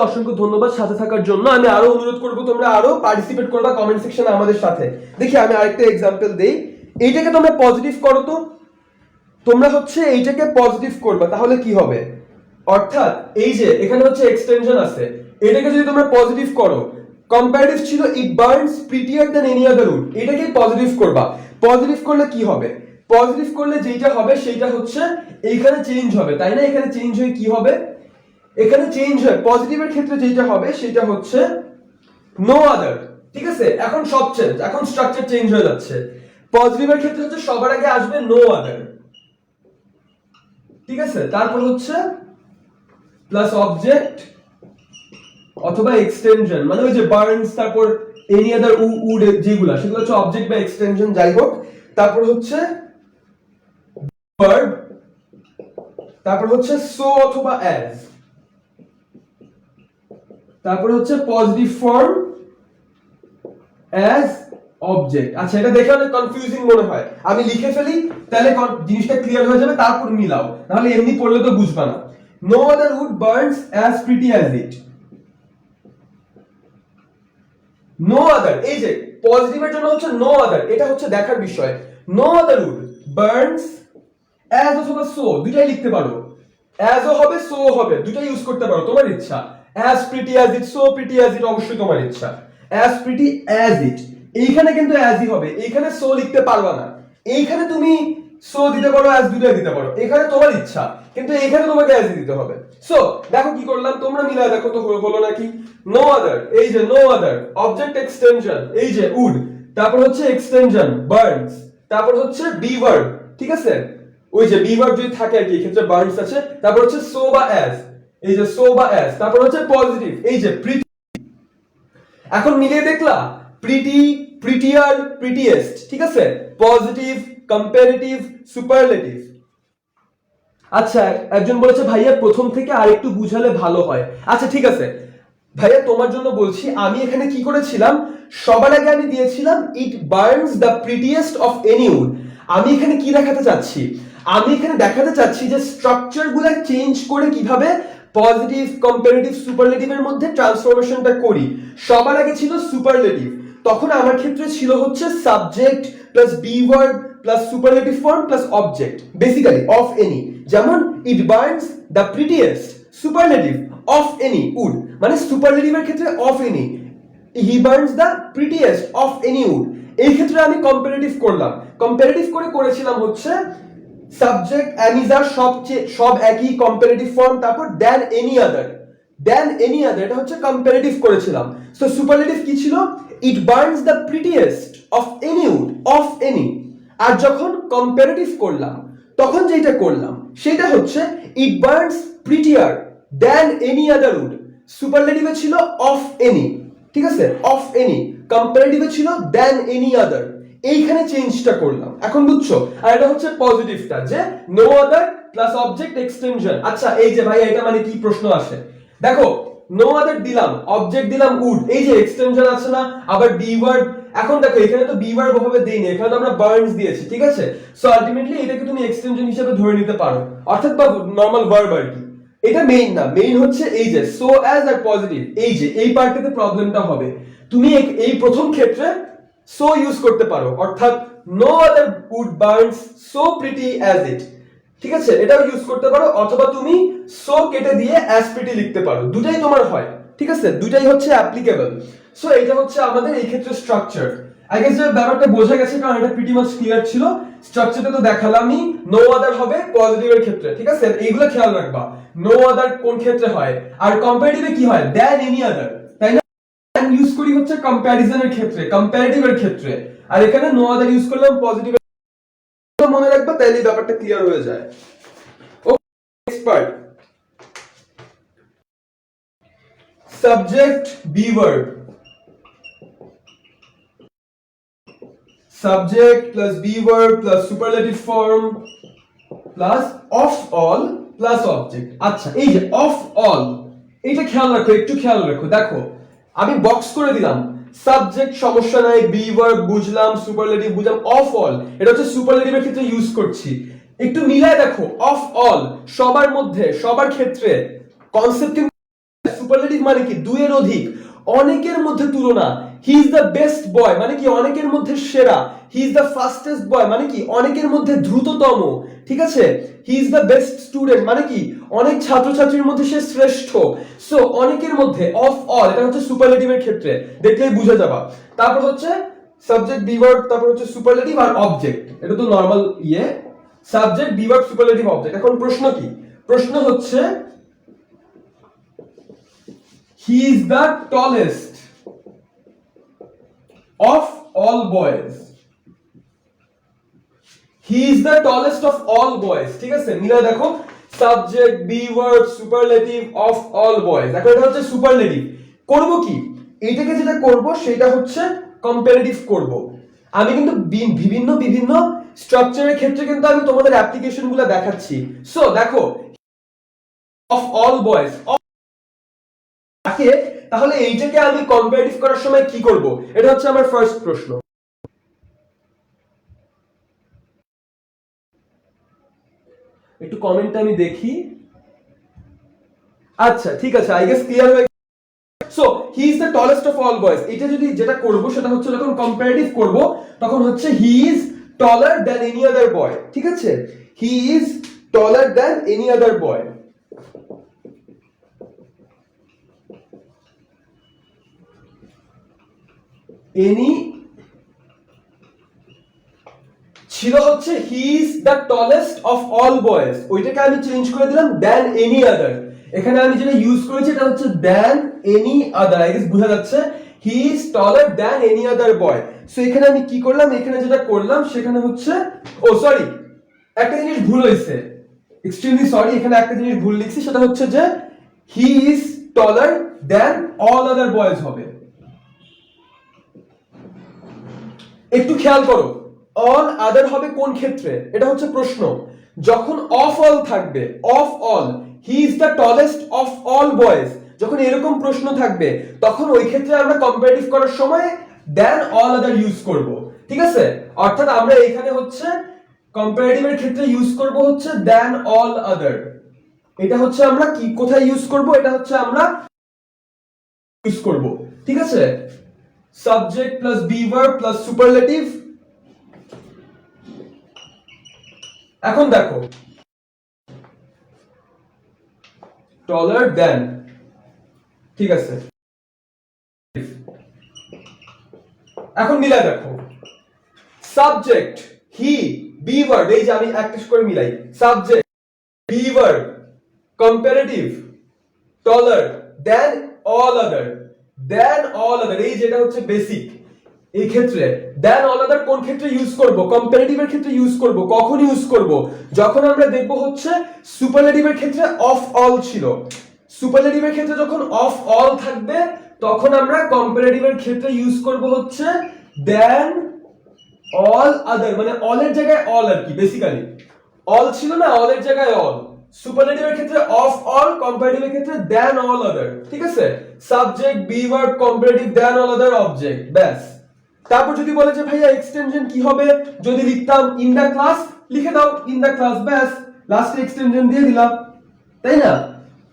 অসংখ্য ধন্যবাদ সাথে থাকার জন্য। আমি আরো অনুরোধ করব তোমরা আরো পার্টিসিপেট করবা কমেন্ট সেকশনে আমাদের সাথে। দেখি আমি আরেকটা एग्जांपल দেই, এইটাকে তোমরা পজিটিভ করো তো, তোমরা হচ্ছে এইটাকে পজিটিভ করবা, তাহলে কি হবে? অর্থাৎ এই যে এখানে হচ্ছে এক্সটেনশন আছে, এটাকে যদি তোমরা পজিটিভ করো, কম্পারেটিভ ছিল it burns prettier than any other wood, এটাকে পজিটিভ করবা। পজিটিভ করলে কি হবে? পজিটিভ করলে যেটা হবে সেটা হচ্ছে এইখানে চেঞ্জ হবে, তাই না? এখানে চেঞ্জ হয়ে কি হবে? এখানে চেঞ্জ হয়, পজিটিভের ক্ষেত্রে যেটা হবে সেটা হচ্ছে নো আদার, ঠিক আছে। এখন সব চেঞ্জ, এখন স্ট্রাকচার চেঞ্জ হয়ে যাচ্ছে। পজিটিভের ক্ষেত্রে হচ্ছে সবার আগে আসবে নো আদার, ঠিক আছে, তারপর হচ্ছে প্লাস অবজেক্ট অথবা এক্সটেনশন, মানে ওই যে বার্নস, তারপর এনি আদার উড যেগুলো, সেগুলো হচ্ছে অবজেক্ট বা এক্সটেনশন, যাই হোক। তারপর হচ্ছে ভার্ব, তারপর হচ্ছে সো অথবা অ্যাজ, তারপর হচ্ছে পজিটিভ ফর্ম অ্যাজ অবজেক্ট। আচ্ছা, এটা দেখে অনেক কনফিউজিং মনে হয়, আমি লিখে ফেলি তাহলে জিনিসটা ক্লিয়ার হয়ে যাবে, তারপর মিলাও, নাহলে এমনি পড়লে তো বুঝবা না। No other wood burns as pretty as it. No other, এই যে পজিটিভের জন্য হচ্ছে নো আদার, এটা হচ্ছে দেখার বিষয়। No other wood burns as অথবা সো, দুইটাই লিখতে পারো, অ্যাজও হবে সো হবে, দুইটাই ইউজ করতে পারো, তোমার ইচ্ছা। অ্যাজ প্রিটি অ্যাজ ইট, সো প্রিটি অ্যাজ ইট, অবশ্যই তোমার ইচ্ছা। অ্যাজ প্রিটি অ্যাজ ইট, এইখানে কিন্তু অ্যাজই হবে, এইখানে সো লিখতে পারবা না। এইখানে তুমি সো দিতে পারো, অ্যাজ দুটোই দিতে পারো, এখানে তোমার ইচ্ছা, কিন্তু এখানে তোমাকে অ্যাজ দিতে হবে। সো দেখো কি করলাম, তোমরা মিলায় দেখো তো হলো নাকি। নো আদার, এই যে নো আদার, অবজেক্ট এক্সটেনশন, এই যে উড, তারপর হচ্ছে এক্সটেনশন বার্নস, তারপর হচ্ছে বি ভার্ব, ঠিক আছে, ওই যে বি ভার্ব যদি থাকে আর কি, এক্ষেত্রে বার্নস আছে, তারপর হচ্ছে সো বা অ্যাজ, এই যে সো বা অ্যাজ, তারপর হচ্ছে পজিটিভ, এই যে প্রিটি। এখন মিলিয়ে দেখলা, প্রিটি, প্রিটিয়ার, প্রিটিয়েস্ট, ঠিক আছে, পজিটিভ, কম্পারেটিভ, সুপারলেটিভ। আচ্ছা, একজন বলেছে ভাইয়া প্রথম থেকে আরেকটু বুঝালে ভালো হয়। আচ্ছা ঠিক আছে ভাইয়া, তোমার জন্য বলছি, আমি এখানে কি করেছিলাম, সবার আগে আমি দিয়েছিলাম it burns the prettiest of any wood. আমি এখানে কি দেখাতে চাচ্ছি, আমি এখানে দেখাতে চাচ্ছি যে স্ট্রাকচার গুলো চেঞ্জ করে কিভাবে পজিটিভ, কম্পারেটিভ, সুপারলেটিভের মধ্যে ট্রান্সফরমেশনটা করি। সবার আগে ছিল সুপারলেটিভ, তখন আমার ক্ষেত্রে ছিল হচ্ছে subject plus be verb plus superlative form plus object, basically of any. যেমন it burns the prettiest, superlative of any wood, মানে সুপারলেটিভের ক্ষেত্রে of any, he burns the prettiest of any wood. এই ক্ষেত্রে আমি কম্পারেটিভ করলাম, কম্পারেটিভ করে করেছিলাম হচ্ছে সাবজেক্ট অ্যামিজার, সব একই কম্পারেটিভ ফর্ম, তারপর দেন এনি আদার, দেন এনি আদার, এটা হচ্ছে কম্পারেটিভ করেছিলাম। সো সুপারলেটিভ কি ছিল, it burns the prettiest of any wood, of any. আর যখন কম্পারেটিভ করলাম, তখন যেটা করলাম সেটা হচ্ছে it burns prettier then any other wood. সুপারলেটিভে ছিল অফ এনি, ঠিক আছে, অফ এনি, কম্পারেটিভে ছিল দেন এনি আদার, এইখানে চেঞ্জটা করলাম, এখন বুঝছো। আর এটা হচ্ছে পজিটিভটা, যে no other plus object extension. আচ্ছা এই যে ভাই, এটা মানে কি প্রশ্ন আসে, দেখো নো আদার দিলাম, অবজেক্ট দিলাম উড, এই যে এক্সটেনশন আছে না, আবার বি ভার্ব। এখন দেখো এখানে তো বি ভার্ব ভাবে দেইনি, এখানে তো আমরা বার্নস দিয়েছি, ঠিক আছে। সো আলটিমেটলি এটাকে তুমি এক্সটেনশন হিসেবে ধরে নিতে পারো, অর্থাৎ বা নরমাল ভার্ব আর কি। এটা মেইন না, মেইন হচ্ছে এই যে সো অ্যাজ আর পজিটিভ, এই যে এই পার্টটাতে প্রবলেমটা হবে। তুমি এই প্রথম ক্ষেত্রে সো ইউজ করতে পারো, অর্থাৎ no other wood burns so pretty as it, ঠিক আছে, এটাও ইউজ করতে পারো, অথবা তুমি সো কেটে দিয়ে অ্যাজ প্রিটি লিখতে পারো, দুটাই তোমার হয়, ঠিক আছে, দুটাই হচ্ছে অ্যাপ্লিকেবল। সো এটা হচ্ছে আমাদের এই ক্ষেত্রে স্ট্রাকচার। আই গেস যে ব্যাপারটা বোঝা গেছে, কারণ এটা প্রিটি মাচ ক্লিয়ার ছিল। স্ট্রাকচারটা তো দেখালামই, নো আদার হবে পজিটিভের ক্ষেত্রে, ঠিক আছে, এইগুলো খেয়াল রাখবা, নো আদার কোন ক্ষেত্রে হয়, আর কম্পারেটিভে কি হয়, দেন এনি আদার, তাই না। দেন ইউজ করি হচ্ছে কম্প্যারিজনের ক্ষেত্রে, কম্পারেটিভের ক্ষেত্রে, আর এখানে নো আদার ইউজ করলাম পজিটিভ। মনে রাখবা, তাহলে ব্যাপারটা ক্লিয়ার হয়ে যায়। Okay, next part, subject be verb, subject plus be verb plus superlative form plus of all plus object। আচ্ছা এই যে of all, এটা খেয়াল রাখো, একটু খেয়াল রাখো, দেখো আমি বক্স করে দিলাম, সাবজেক্ট সমস্যা নাই, বি ভার্ব বুঝলাম, সুপারলেটিভ বুঝলাম, অফ অল এটা হচ্ছে সুপারলেটিভের ক্ষেত্রে ইউজ করছি। একটু মিলায় দেখো, অফ অল সবার মধ্যে, সবার ক্ষেত্রে, কনসেপ্ট। সুপারলেটিভ মানে কি, দুইয়ের অধিক, অনেকের মধ্যে তুলনা, হি ইজ দ্য বেস্ট বয় মানে কি অনেকের মধ্যে সেরা, হি ইজ দ্য ফাস্টেস্ট বয় মানে কি অনেকের মধ্যে দ্রুততম, ঠিক আছে, he is the best student মানে কি অনেক ছাত্রছাত্রীর মধ্যে সে শ্রেষ্ঠ। সো অনেকের মধ্যে, অফ অল, এটা হচ্ছে সুপারলেটিভের ক্ষেত্রে, দেখলেই বুঝে যাবা। তারপর হচ্ছে সাবজেক্ট বি ভার্ব, তারপর হচ্ছে সুপারলেটিভ আর অবজেক্ট, এটা তো নরমাল ইয়ে, subject be verb superlative object. এখন প্রশ্ন কি, প্রশ্ন হচ্ছে he is the tallest of all boys, he is the tallest of all boys, ঠিক আছে, মিলা দেখো, subject be verb superlative of all boys. এখন এটা হচ্ছে সুপারলেটিভ, করব কি, এইটাকে যেটা করব সেটা হচ্ছে কম্পারেটিভ করব। আমি কিন্তু বিভিন্ন বিভিন্ন স্ট্রাকচারের ক্ষেত্রে কিন্তু আমি তোমাদের অ্যাপ্লিকেশনগুলো দেখাচ্ছি। সো দেখো, অফ অল বয়েজ থাকে, তাহলে এইটাকে আমি কম্পারেটিভ করার সময় কি করব, এটা হচ্ছে আমার ফার্স্ট প্রশ্ন। একটু কমেন্টটা আমি দেখি। আচ্ছা ঠিক আছে, আই গেস ক্লিয়ার হয়ে। So he is the tallest of all boys, এটা যদি যেটা করব সেটা হচ্ছে যখন কম্পারেটিভ করব তখন হচ্ছে he is taller than any other boy. ঠিক আছে, he is taller than any other boy. Any ছিল হচ্ছে he is the tallest of all boys, ওইটাকে আমি চেঞ্জ করে দিলাম দ্যান এনি আদার। এখানে আমি যেটা ইউজ করেছি এটা হচ্ছে than any other, I guess বোঝা যাচ্ছে। হি is taller than any other boy. So এখানে আমি কি করলাম, এখানে যেটা করলাম সেখানে হচ্ছে, ও সরি, একটা জিনিস ভুল হয়েছে, এক্সট্রিমলি সরি, এখানে একটা জিনিস ভুল লিখছি, সেটা হচ্ছে যে হি is taller than all other boys হবে। একটু খেয়াল করো, অল আদার হবে কোন ক্ষেত্রে, এটা হচ্ছে প্রশ্ন। যখন অফ অল থাকবে, of all, he is the tallest of all boys, যখন এরকম প্রশ্ন থাকবে তখন ওই ক্ষেত্রে আমরা কম্পারেটিভ করার সময় দেন অল আদার ইউজ করব। ঠিক আছে, অর্থাৎ আমরা এখানে হচ্ছে কম্পারেটিভের ক্ষেত্রে ইউজ করব হচ্ছে দেন অল আদার। এটা হচ্ছে আমরা কি কোথায় ইউজ করব, এটা হচ্ছে আমরা ইউজ করব। ঠিক আছে, subject plus be verb plus superlative. এখন দেখো, টলার দেন, ঠিক আছে, এখন মিলাই দেখো, সাবজেক্ট হি, বি ভার্ব, এই যে আমি একটা করে মিলাই, subject be verb comparative taller than all other, than all other, এই যেটা হচ্ছে বেসিক। এই ক্ষেত্রে দেন অল আদার কোন ক্ষেত্রে ইউজ করব, কম্পারেটিভের ক্ষেত্রে ইউজ করব। কখন ইউজ করব, যখন আমরা দেখব হচ্ছে সুপারলেটিভের ক্ষেত্রে অফ অল ছিল, সুপারলেটিভের ক্ষেত্রে যখন অফ অল থাকবে তখন আমরা কম্পারেটিভের ক্ষেত্রে ইউজ করব হচ্ছে দেন অল আদার, মানে অলের জায়গায় অল আর কি, বেসিক্যালি অল ছিল না, অলের জায়গায় অল। সুপারলেটিভের ক্ষেত্রে অফ অল, কম্পারেটিভের ক্ষেত্রে দেন অল আদার। ঠিক আছে, subject be verb comparative than all other object, ব্যাস। তারপর যদি বলে যে ভাইয়া এক্সটেনশন কি হবে, যদি লিখতাম ইন দা ক্লাস, লিখে দাও ইন দা ক্লাস, ব্যাস, লাস্টে এক্সটেনশন দিয়ে দিলাম, তাই না?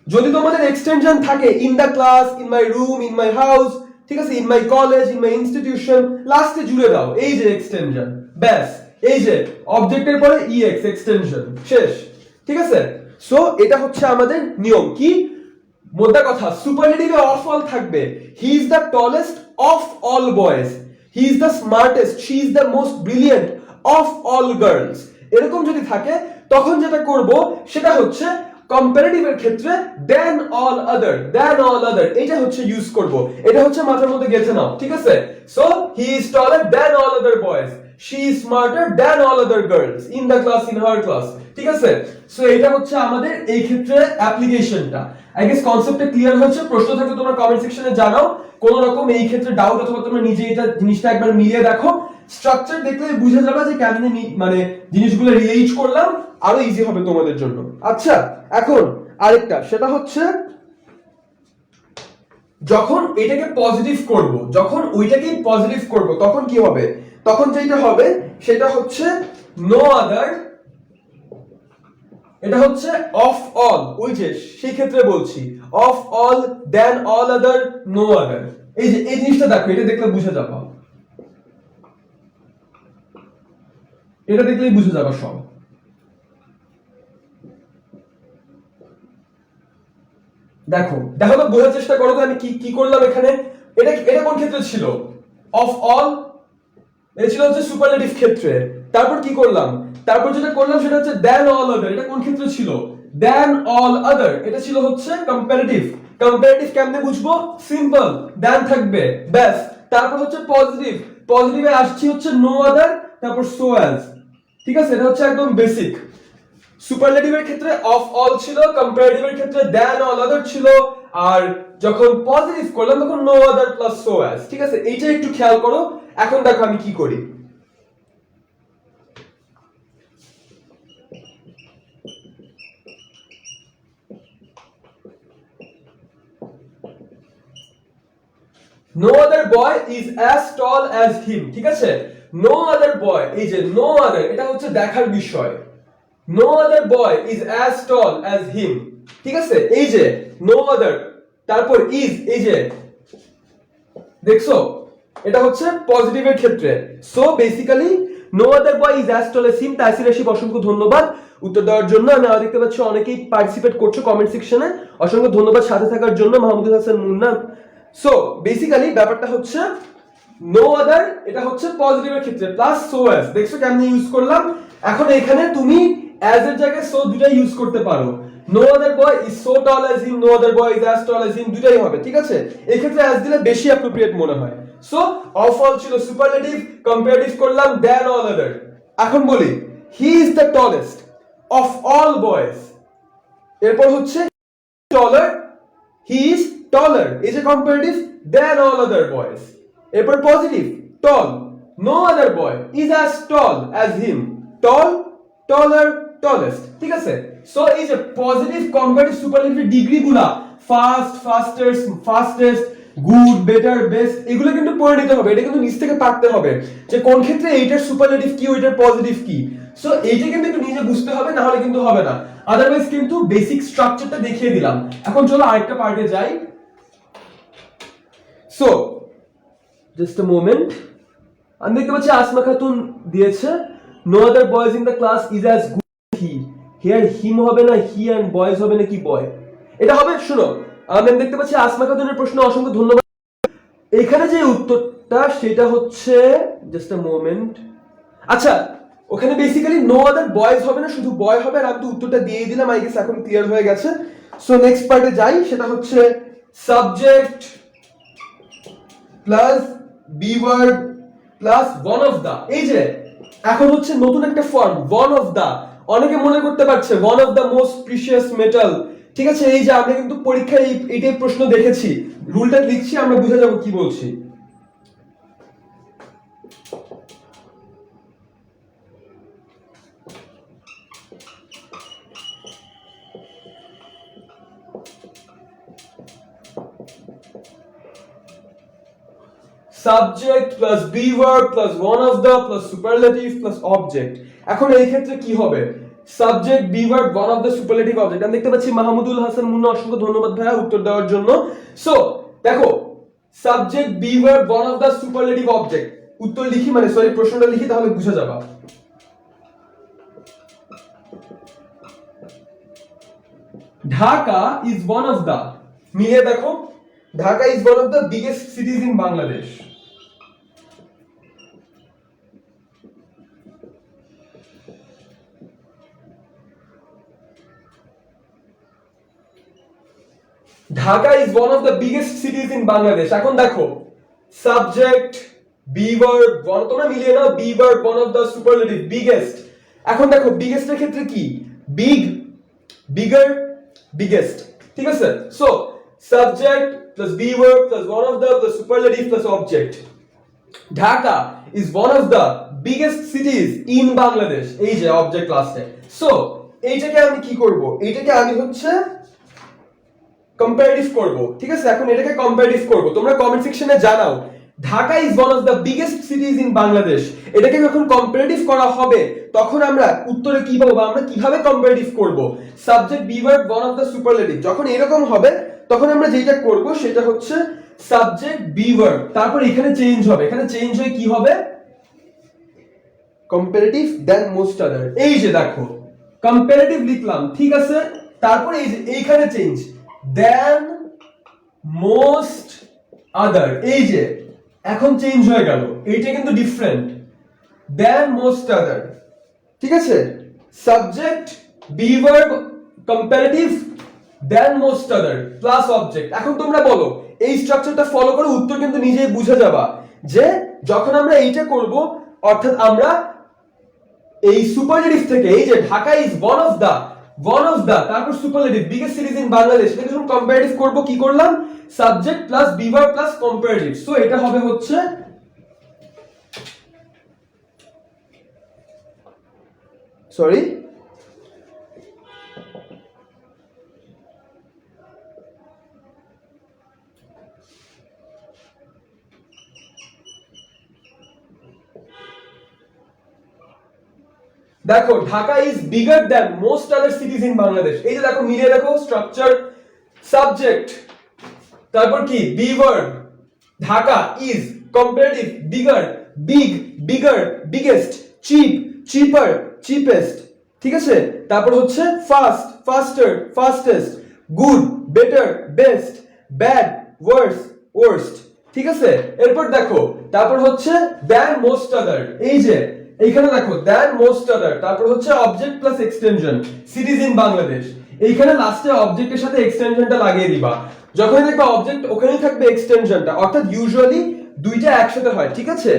যদি তোমাদের এক্সটেনশন থাকে in the class, in my room, in my house, ঠিক আছে, in my college, in my institution, লাস্টে জুড়ে দাও এই যে এক্সটেনশন, ব্যাস, এই যে অবজেক্টের পরে ইএক্স, এক্সটেনশন, শেষ। ঠিক আছে, সো এটা হচ্ছে আমাদের নিয়ম। কি মোদ্দা কথা, সুপারলেটিভে অফ অল থাকবে, হি is the tallest of all boys, he is the smartest, she is the most brilliant of all girls, এরকম যদি থাকে তখন যেটা করব সেটা হচ্ছে কম্পারেটিভের ক্ষেত্রে দেন অল আদার, দেন অল আদার, এটা হচ্ছে ইউজ করব। এটা হচ্ছে মাথার মধ্যে গেঁথে নাও। ঠিক আছে, so he is taller than all other boys, she is smarter than all other girls in the class, in her class। ঠিক আছে, সো এটা হচ্ছে আমাদের এই ক্ষেত্রে অ্যাপ্লিকেশনটা। আই গেস কনসেপ্টটা ক্লিয়ার হয়েছে। প্রশ্ন থাকলে তোমরা কমেন্ট সেকশনে জানাও, কোন রকম এই ক্ষেত্রে ডাউট অথবা তোমরা নিজে এটা জিনিসটা একবার মিলিয়ে দেখো, স্ট্রাকচার দেখলে বুঝে যাবে যে কেমনে মানে জিনিসগুলো রিলেট করলাম, আরো ইজি হবে তোমাদের জন্য। আচ্ছা, এখন আরেকটা, সেটা হচ্ছে যখন এটাকে পজিটিভ করব, যখন ওইটাকে পজিটিভ করব তখন কি হবে, তখন যেটা হবে সেটা হচ্ছে নো আদার, এটা হচ্ছে অফ অল, ওই যে সেই ক্ষেত্রে বলছি of all than all other no other. এই যে এই জিনিসটা দেখো, এটা দেখলে বুঝে যাবে, এটা দেখলেই বুঝে যাবে সব। দেখো দেখো তো, বোঝার চেষ্টা করো তো আমি কি কি করলাম এখানে। এটা এটা কোন ক্ষেত্রে ছিল, অফ অল, এটা ছিল হচ্ছে সুপারলেটিভ ক্ষেত্রে। তারপর কি করলাম, তারপর যেটা করলাম সেটা হচ্ছে দেন অল আদার, এটা কোন ক্ষেত্রে ছিল, দেন অল আদার, এটা ছিল হচ্ছে কম্পারেটিভ। কম্পারেটিভ কেমনে বুঝবো, সিম্পল, দেন থাকবে, ব্যাস। তারপর হচ্ছে পজিটিভ, পজিটিভে আসছি হচ্ছে নো আদার, তারপর সো অ্যাজ। ঠিক আছে, এটা হচ্ছে একদম বেসিক। সুপারলেটিভের ক্ষেত্রে অফ অল ছিল, কম্পারেটিভের ক্ষেত্রে দেন অল আদার ছিল, আর যখন পজিটিভ করলাম তখন no other plus so as. ঠিক আছে, এইটা একটু খেয়াল করো। এখন দেখো আমি কি করি। No other boy is as tall as him. ঠিক আছে, নো আদার বয়, এই যে নো আদার, এটা হচ্ছে দেখার বিষয়। No other boy is as tall as him. ঠিক আছে, এই যে নো আদার, তারপর ইজ, এই যে দেখছো, এটা হচ্ছে পজিটিভের ক্ষেত্রে। So basically no other boy is as tall as him. Taisir Rashid, অসংখ্য ধন্যবাদ উত্তর দেওয়ার জন্য। আমি দেখতে পাচ্ছি অনেকেই পার্টিসিপেট করছো কমেন্ট সেকশনে, অসংখ্য ধন্যবাদ সাথে থাকার জন্য। মাহমুদুল হাসান মুন্না। সো বেসিক্যালি ব্যাপারটা হচ্ছে নো আদার, এটা হচ্ছে পজিটিভের ক্ষেত্রে, প্লাস সো অ্যাজ। দেখছো কেমনে ইউজ করলাম। এখন এখানে তুমি অ্যাজ এর জায়গায় সো দুটাই ইউজ করতে পারো। No other boy is so tall as him, no other boy is as tall as him, দুটাই হবে। ঠিক আছে, এই ক্ষেত্রে অ্যাজ দিলে বেশি অ্যাপ্রোপ্রিয়েট মনে হয়। সো অফ অল ছিল সুপারলেটিভ, কম্পারেটিভ করলাম দ্যান অল আদার। এখন বলি he is the tallest of all boys. এরপর হচ্ছে টলার, হি ইজ টলার, এই যে comparative, than all other boys. এরপর positive, tall, no other boy is as tall as him, tall, taller, tallest. ঠিক আছে, so এই যে পজিটিভ কম্পারেটিভ সুপারলেটিভ ডিগ্রিগুলা, fast, fastest, fastest, good, better, best, এগুলো কিন্তু পড়ে নিতে হবে। এটা কিন্তু নিজ থেকে পারতে হবে যে কোন ক্ষেত্রে এইটার সুপারলেটিভ কি, ওইটার পজিটিভ কি। সো এইটা কিন্তু একটু নিজে বুঝতে হবে, না হলে কিন্তু হবে না। আদারওয়াইজ কিন্তু বেসিক স্ট্রাকচারটা দেখিয়ে দিলাম। এখন চলো আরেকটা পার্টে যাই। সো জাস্ট আ মোমেন্ট, আমি দেখতে পাচ্ছি আসমা খাতুন দিয়েছে no other boys in the class is as good he. Here him হবে না হি, এন্ড বয়েজ হবে নাকি বয়, এটা হবে। শুনো, আমি দেখতে পাচ্ছি আসমা খাতুনের প্রশ্ন, অসংখ্য ধন্যবাদ। এখানে যে উত্তরটা সেটা হচ্ছে জাস্ট আ মোমেন্ট। আচ্ছা, ওখানে বেসিক্যালি নো আদার বয়েজ হবে না, শুধু বয় হবে। আর আমি তো উত্তরটা দিয়ে দিলাম, আই গেস এখন ক্লিয়ার হয়ে গেছে। সো নেক্সট পার্টে যাই, সেটা হচ্ছে subject plus be verb plus one of the. এই যে এখন হচ্ছে নতুন একটা ফর্ম, ওয়ান অফ দা। অনেকে মনে করতে পারছে one of the most precious metal. ঠিক আছে, এই যে আমরা কিন্তু পরীক্ষায় এইটাই প্রশ্ন দেখেছি। রুলটা লিখছি, আমরা বুঝে যাব কি বলছি। Subject plus be verb plus one of the plus superlative plus object. এখন এই ক্ষেত্রে কি হবে? Subject be verb one of the superlative object. আমি দেখতে পাচ্ছি মাহমুদুল হাসান মুন্না, অসংখ্য ধন্যবাদ ভাইয়া উত্তর দেওয়ার জন্য। সো দেখো, subject be verb one of the superlative object, উত্তর লিখি, মানে সরি প্রশ্নটা লিখি, তাহলে বুঝে যাবা। Dhaka is one of the, মিলিয়ে দেখো, Dhaka is one of the biggest cities in Bangladesh. Dhaka is one of the biggest cities in Bangladesh. এখন দেখো সাবজেক্ট বি ভার্ব, তোমরা মিলিয়ে নাও, be verb one of the superlative biggest. এখন দেখো বিগেস্টের ক্ষেত্রে কি, বিগ, বিগার, বিগেস্ট। ঠিক আছে, so subject plus be verb plus one of the plus superlative plus object. Dhaka is one of the biggest cities in Bangladesh, এই যে অবজেক্ট লাস্টে। So এইটাকে আমি কি করব, এইটাকে আমি হচ্ছে কম্পারেটিভ করব। ঠিক আছে, এখন এটাকে কম্পারেটিভ করব। তোমরা কমেন্ট সেকশনে জানাও Dhaka is one of the biggest cities in Bangladesh. এটাকে যখন কম্পারেটিভ করা হবে তখন আমরা উত্তরে কি পাবো, বা আমরা কিভাবে কম্পারেটিভ করব। Subject be verb one of the superlative, যখন এরকম হবে তখন আমরা যেটা করব সেটা হচ্ছে সাবজেক্ট বি ভার্ব, তারপর এখানে চেঞ্জ হবে। এখানে চেঞ্জ হয়ে কি হবে, কম্পারেটিভ দেন মোস্ট আদার। এই যে দেখো কম্পারেটিভ লিখলাম, ঠিক আছে, তারপর এই যে এইখানে চেঞ্জ, দেন মোস্ট আদার। এই যে এখন চেঞ্জ হয়ে গেল, এইটা কিন্তু ডিফারেন্ট, দেন মোস্ট আদার। ঠিক আছে, subject be verb comparative than most other plus object. এখন তোমরা বলো এই স্ট্রাকচারটা ফলো করো, উত্তর কিন্তু নিজেই বুঝে যাবা যে যখন আমরা এইটা করব, অর্থাৎ আমরা এই সুপারলেটিভ থেকে, এই যে Dhaka is one of the one of the, তারপর superlative, biggest cities in Bangladesh. এটাকে যখন কম্পারেটিভ করব কি করলাম, subject plus be verb plus comparative. So এটা হবে হচ্ছে সরি দেখো Dhaka is bigger than most other cities in Bangladesh. এই যে দেখো মিলিয়ে দেখো স্ট্রাকচার, সাবজেক্ট, তারপর কি be verb, Dhaka is, comparative bigger, big, bigger, biggest, cheap, cheaper, cheapest, ঠিক আছে। তারপর হচ্ছে fast, faster, fastest, good, better, best, bad, worse, worst, ঠিক আছে। এরপর দেখো তারপর হচ্ছে দ্যান মোস্ট আদার। এই যে এইখানে দেখো দ্যান মোস্ট আদার, তারপর হচ্ছে object plus extension, series in Bangladesh. এইখানে লাস্টে অবজেক্টের সাথে এক্সটেনশনটা লাগিয়ে দিবা। যখনই দেখবা অবজেক্ট ওখানেই থাকবে এক্সটেনশনটা, অর্থাৎ ইউজুয়ালি দুইটা একসাথে হয়, ঠিক আছে।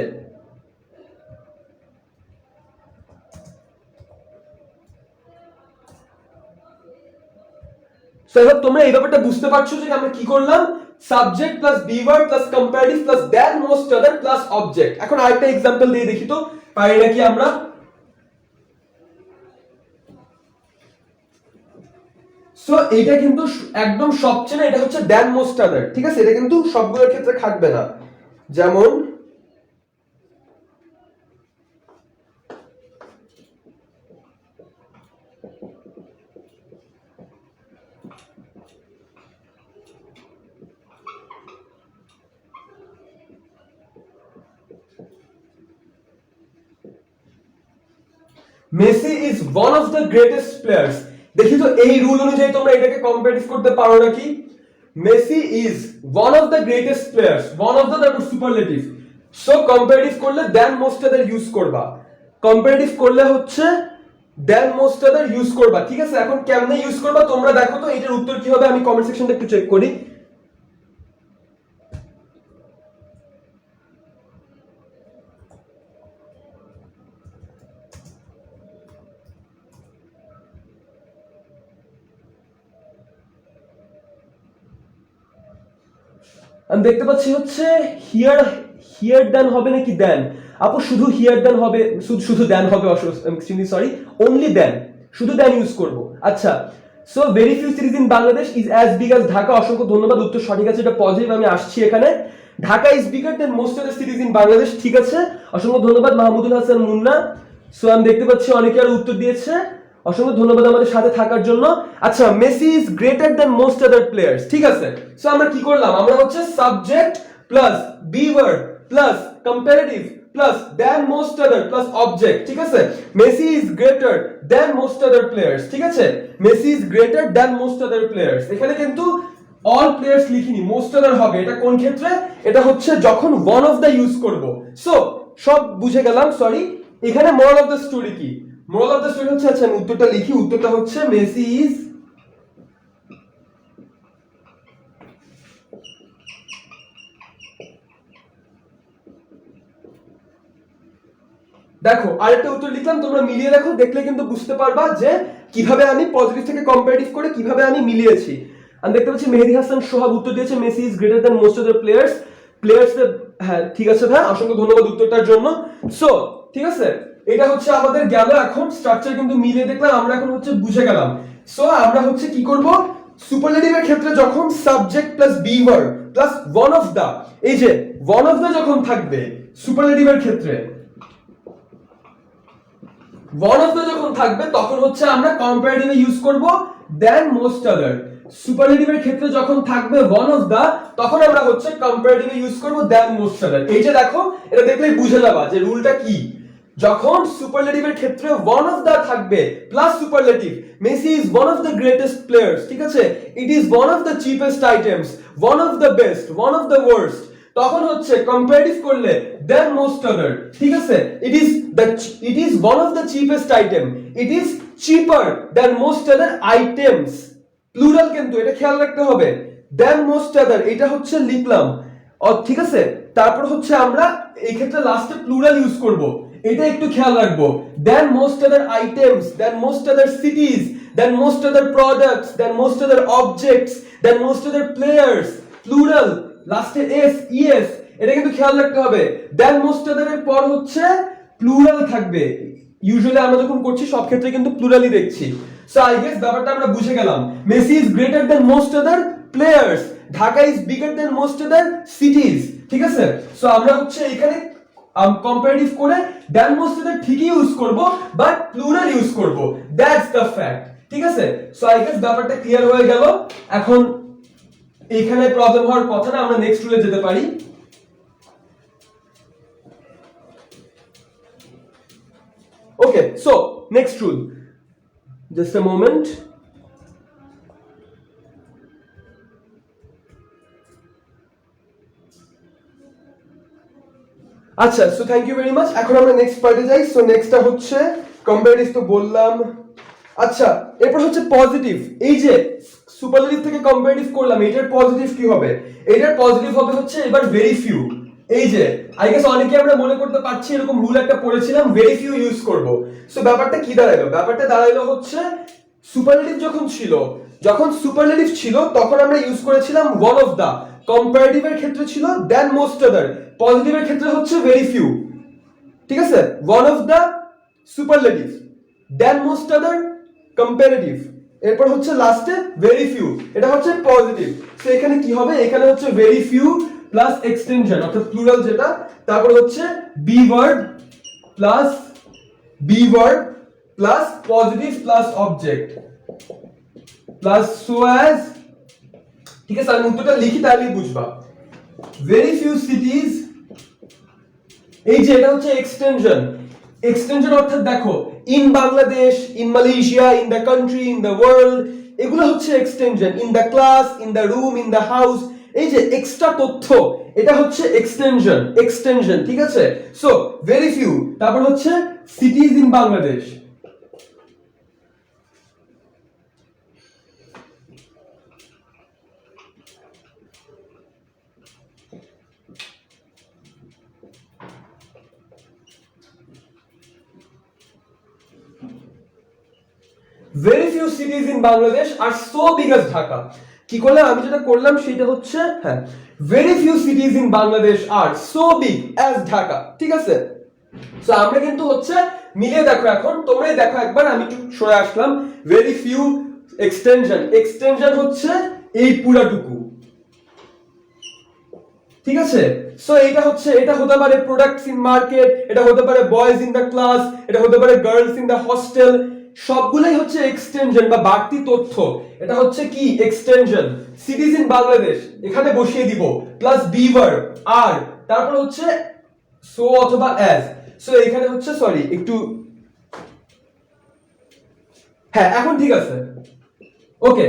সো এবার তোমরা এই ব্যাপারটা বুঝতে পারছো যে আমরা কি করলাম, subject plus be verb plus comparative plus than most other plus object. এখন আরেকটা এক্সাম্পল দিয়ে দেখি তো পারি নাকি আমরা। সো এটা কিন্তু একদম সবচেয়ে না, এটা হচ্ছে দ্যান মোস্ট আদার, ঠিক আছে। এটা কিন্তু সবগুলোর ক্ষেত্রে খাটবে না। যেমন Messi is one of the greatest players. দেখি তো এই রুল অনুযায়ী তোমরা এটাকে কম্পারেটিভ করতে পারো নাকি। Messi is one of the greatest players, one of the, তারপর সুপারলেটিভ। সো কম্পারেটিভ করলে দ্যান মোস্ট আদার ইউজ করবা, কম্পারেটিভ করলে হচ্ছে দ্যান মোস্ট আদার ইউজ করবা, ঠিক আছে। এখন কেমনে ইউজ করবা তোমরা দেখো তো, এটার উত্তর কি হবে আমি কমেন্ট সেকশনটা একটু চেক করি। আমি দেখতে পাচ্ছি হচ্ছে হিয়ার, হিয়ার দেন হবে নাকি দেন। আপু শুধু হিয়ার দেন হবে, শুধু দেন হবে, এক্সট্রিমলি সরি, অনলি দেন, শুধু দেন ইউজ করব। আচ্ছা, so very few series in Bangladesh is as big as Dhaka. অসংখ্য ধন্যবাদ, উত্তর সঠিক আছে, এটা পজিটিভ। আমি আসছি এখানে, Dhaka is bigger then most of the series in Bangladesh, ঠিক আছে। অসংখ্য ধন্যবাদ মাহমুদুল হাসান মুন্না। সো আমি দেখতে পাচ্ছি অনেকে আর উত্তর দিয়েছে, অসংখ্য ধন্যবাদ আমাদের সাথে থাকার জন্য। আচ্ছা, Messi is greater than most other players, ঠিক আছে। সো আমরা কি করলাম, আমরা হচ্ছে subject plus be verb plus comparative plus than most other plus object, ঠিক আছে। Messi is greater than most other players, ঠিক আছে। Messi is greater than most other players. এখানে কিন্তু অল প্লেয়ার্স লিখিনি, মোস্ট আদার হবে। এটা কোন ক্ষেত্রে, এটা হচ্ছে যখন ওয়ান অফ দা ইউজ করব। সো সব বুঝে গেলাম, সরি। এখানে মোরাল অফ দ্য স্টোরি কি, মোরাল অফ দ্য স্টোরি হচ্ছে, আচ্ছা আমি উত্তরটা লিখি। উত্তরটা হচ্ছে মেসি ইজ, দেখো আরেকটা উত্তর লিখলাম, তোমরা মিলিয়ে দেখো, দেখলে কিন্তু বুঝতে পারবা যে কিভাবে আমি পজিটিভ থেকে কম্পারেটিভ করে কিভাবে আমি মিলিয়েছি। আমি দেখতে পাচ্ছি মেহেদী হাসান সোহাগ উত্তর দিয়েছে Messi is greater than most of the players. Players, হ্যাঁ ঠিক আছে ভাই, অসংখ্য ধন্যবাদ উত্তরটার জন্য। সো ঠিক আছে, এটা হচ্ছে আমাদের গেল। এখন স্ট্রাকচার কিন্তু মিলিয়ে দেখলাম, আমরা এখন হচ্ছে বুঝে গেলাম। সো আমরা হচ্ছে কি করব, সুপারলেটিভের ক্ষেত্রে যখন subject plus be verb plus one of the, এই যে ওয়ান অফ দা যখন থাকবে সুপারলেটিভের ক্ষেত্রে, ওয়ান অফ দা যখন থাকবে তখন হচ্ছে আমরা কম্পারেটিভে ইউজ করব দেন মোস্ট আদার। সুপারলেটিভের ক্ষেত্রে যখন থাকবে ওয়ান অফ দা তখন আমরা হচ্ছে কম্পারেটিভে ইউজ করব দেন মোস্ট আদার। এই যে দেখো, এটা দেখলেই বুঝে যাবা যে রুলটা কি। যখন সুপারলেটিভের ক্ষেত্রে ওয়ান অফ দা থাকবে plus superlative, Messi is one of the greatest players, ঠিক আছে, it is one of the cheapest items, one of the best, one of the worst, তখন হচ্ছে কম্পারেটিভ করলে দেন মোস্ট আদার, ঠিক আছে। It is one of the cheapest item, it is cheaper than most other items, plural কিন্তু এটা খেয়াল রাখতে হবে। দেন মোস্ট আদার এটা হচ্ছে লিখলাম, ঠিক আছে। তারপর হচ্ছে আমরা এই ক্ষেত্রে লাস্টে প্লুরাল ইউজ করব। এটা একটু খেয়াল রাখবো। দেন মোস্ট আদার আইটেমস, দেন মোস্ট আদার সিটিজ, দেন মোস্ট আদার প্রোডাক্টস, দেন মোস্ট আদার অবজেক্টস, দেন মোস্ট আদার প্লেয়ার্স, প্লুরাল, লাস্টে এস ইএস, এটা কিন্তু খেয়াল রাখতে হবে। দেন মোস্ট আদার এর পর হচ্ছে প্লুরাল থাকবে। ইউজুয়ালি আমরা যখন করছি সব ক্ষেত্রে কিন্তু প্লুরালই দেখছি। সো আই গেস ব্যাপারটা আমরা বুঝে গেলাম। Messi is greater than most other players, Dhaka is bigger then most other সিটিজ, ঠিক আছে? সো আমরা হচ্ছে এখানে কম্পারেটিভ করে দেন মোস্ট আদার ঠিকই ইউজ করব, বাট প্লুরাল ইউজ করব, দ্যাটস দ্য ফ্যাক্ট, ঠিক আছে? সো আই গেস ব্যাপারটা ক্লিয়ার হয়ে গেল। এখন এখানে প্রবলেম হওয়ার কথা না, আমরা নেক্সট রুলে যেতে পারি। Okay, so next rule. Just a moment. আচ্ছা, so thank you very much. এখন আমরা নেক্সট পার্টে যাই। সো নেক্সটটা হচ্ছে কম্পারেটিভ তো বললাম। আচ্ছা, এরপর হচ্ছে পজিটিভ। এই যে সুপারলেটিভ থেকে কম্পারেটিভ করলাম, এটার পজিটিভ কি হবে? এটার পজিটিভ হবে হচ্ছে এবার ভেরি ফিউ। এই যে আই গেস অনেকে আমরা মনে করতে পারছি এরকম রুল একটা পড়েছিলাম, ভেরি ফিউ ইউজ করব। সো ব্যাপারটা কি দাঁড়ালো? ব্যাপারটা দাঁড়ালো হচ্ছে সুপারলেটিভ যখন সুপারলেটিভ ছিল তখন আমরা ইউজ করেছিলাম ওয়ান অফ দা, কম্পারেটিভের ক্ষেত্রে ছিল দেন মোস্ট আদার, পজিটিভের ক্ষেত্রে হচ্ছে ভেরি ফিউ, ঠিক আছে? One of the superlative, than most other comparative, এরপর হচ্ছে লাস্টে ভেরি ফিউ, এটা হচ্ছে পজিটিভ। সো এখানে কি হবে? এখানে হচ্ছে ভেরি ফিউ প্লাস এক্সটেনশন অর্থাৎ প্লুরাল যেটা, তারপর হচ্ছে be word plus positive plus object plus so as, ঠিক আছে? আমি উত্তরটা লিখি তাহলেই বুঝবা। ভেরি ফিউ সিটিজ, এই যে এটা হচ্ছে এক্সটেনশন অর্থাৎ দেখো in Bangladesh, in Malaysia, in the country, in the world, এগুলো হচ্ছে extension. In the class, in the room, in the house, এই যে এক্সট্রা তথ্য, এটা হচ্ছে এক্সটেনশন, ঠিক আছে? সো ভেরি ফিউ, তারপর হচ্ছে সিটিজ in Bangladesh, very few cities in Bangladesh are so big as Dhaka. কি করলাম? আমি যেটা করলাম সেটা হচ্ছে হ্যাঁ, very few cities in Bangladesh are so big as Dhaka, ঠিক আছে? সো আমরা কিন্তু হচ্ছে মিলিয়ে দেখো, এখন তোমরাই দেখো একবার, আমি একটু সরে আসলাম। very few এক্সটেনশন হচ্ছে এই পুরাটুকু, ঠিক আছে? সো এটা হতে পারে প্রোডাক্টস ইন মার্কেট, এটা হতে পারে বয়েজ ইন দ্য ক্লাস, এটা হতে পারে গার্লস ইন দ্য হস্টেল, সবগুলাই হচ্ছে এক্সটেনশন বা বাড়তি তথ্য। এটা হচ্ছে কি? এক্সটেনশন। সিটিজ ইন বাংলাদেশ এখানে বসিয়ে দিব প্লাস বি ভার্ব আর, তারপর হচ্ছে সো অথবা অ্যাজ। সো এখানে হচ্ছে সরি একটু, হ্যাঁ এখন ঠিক আছে। ওকে,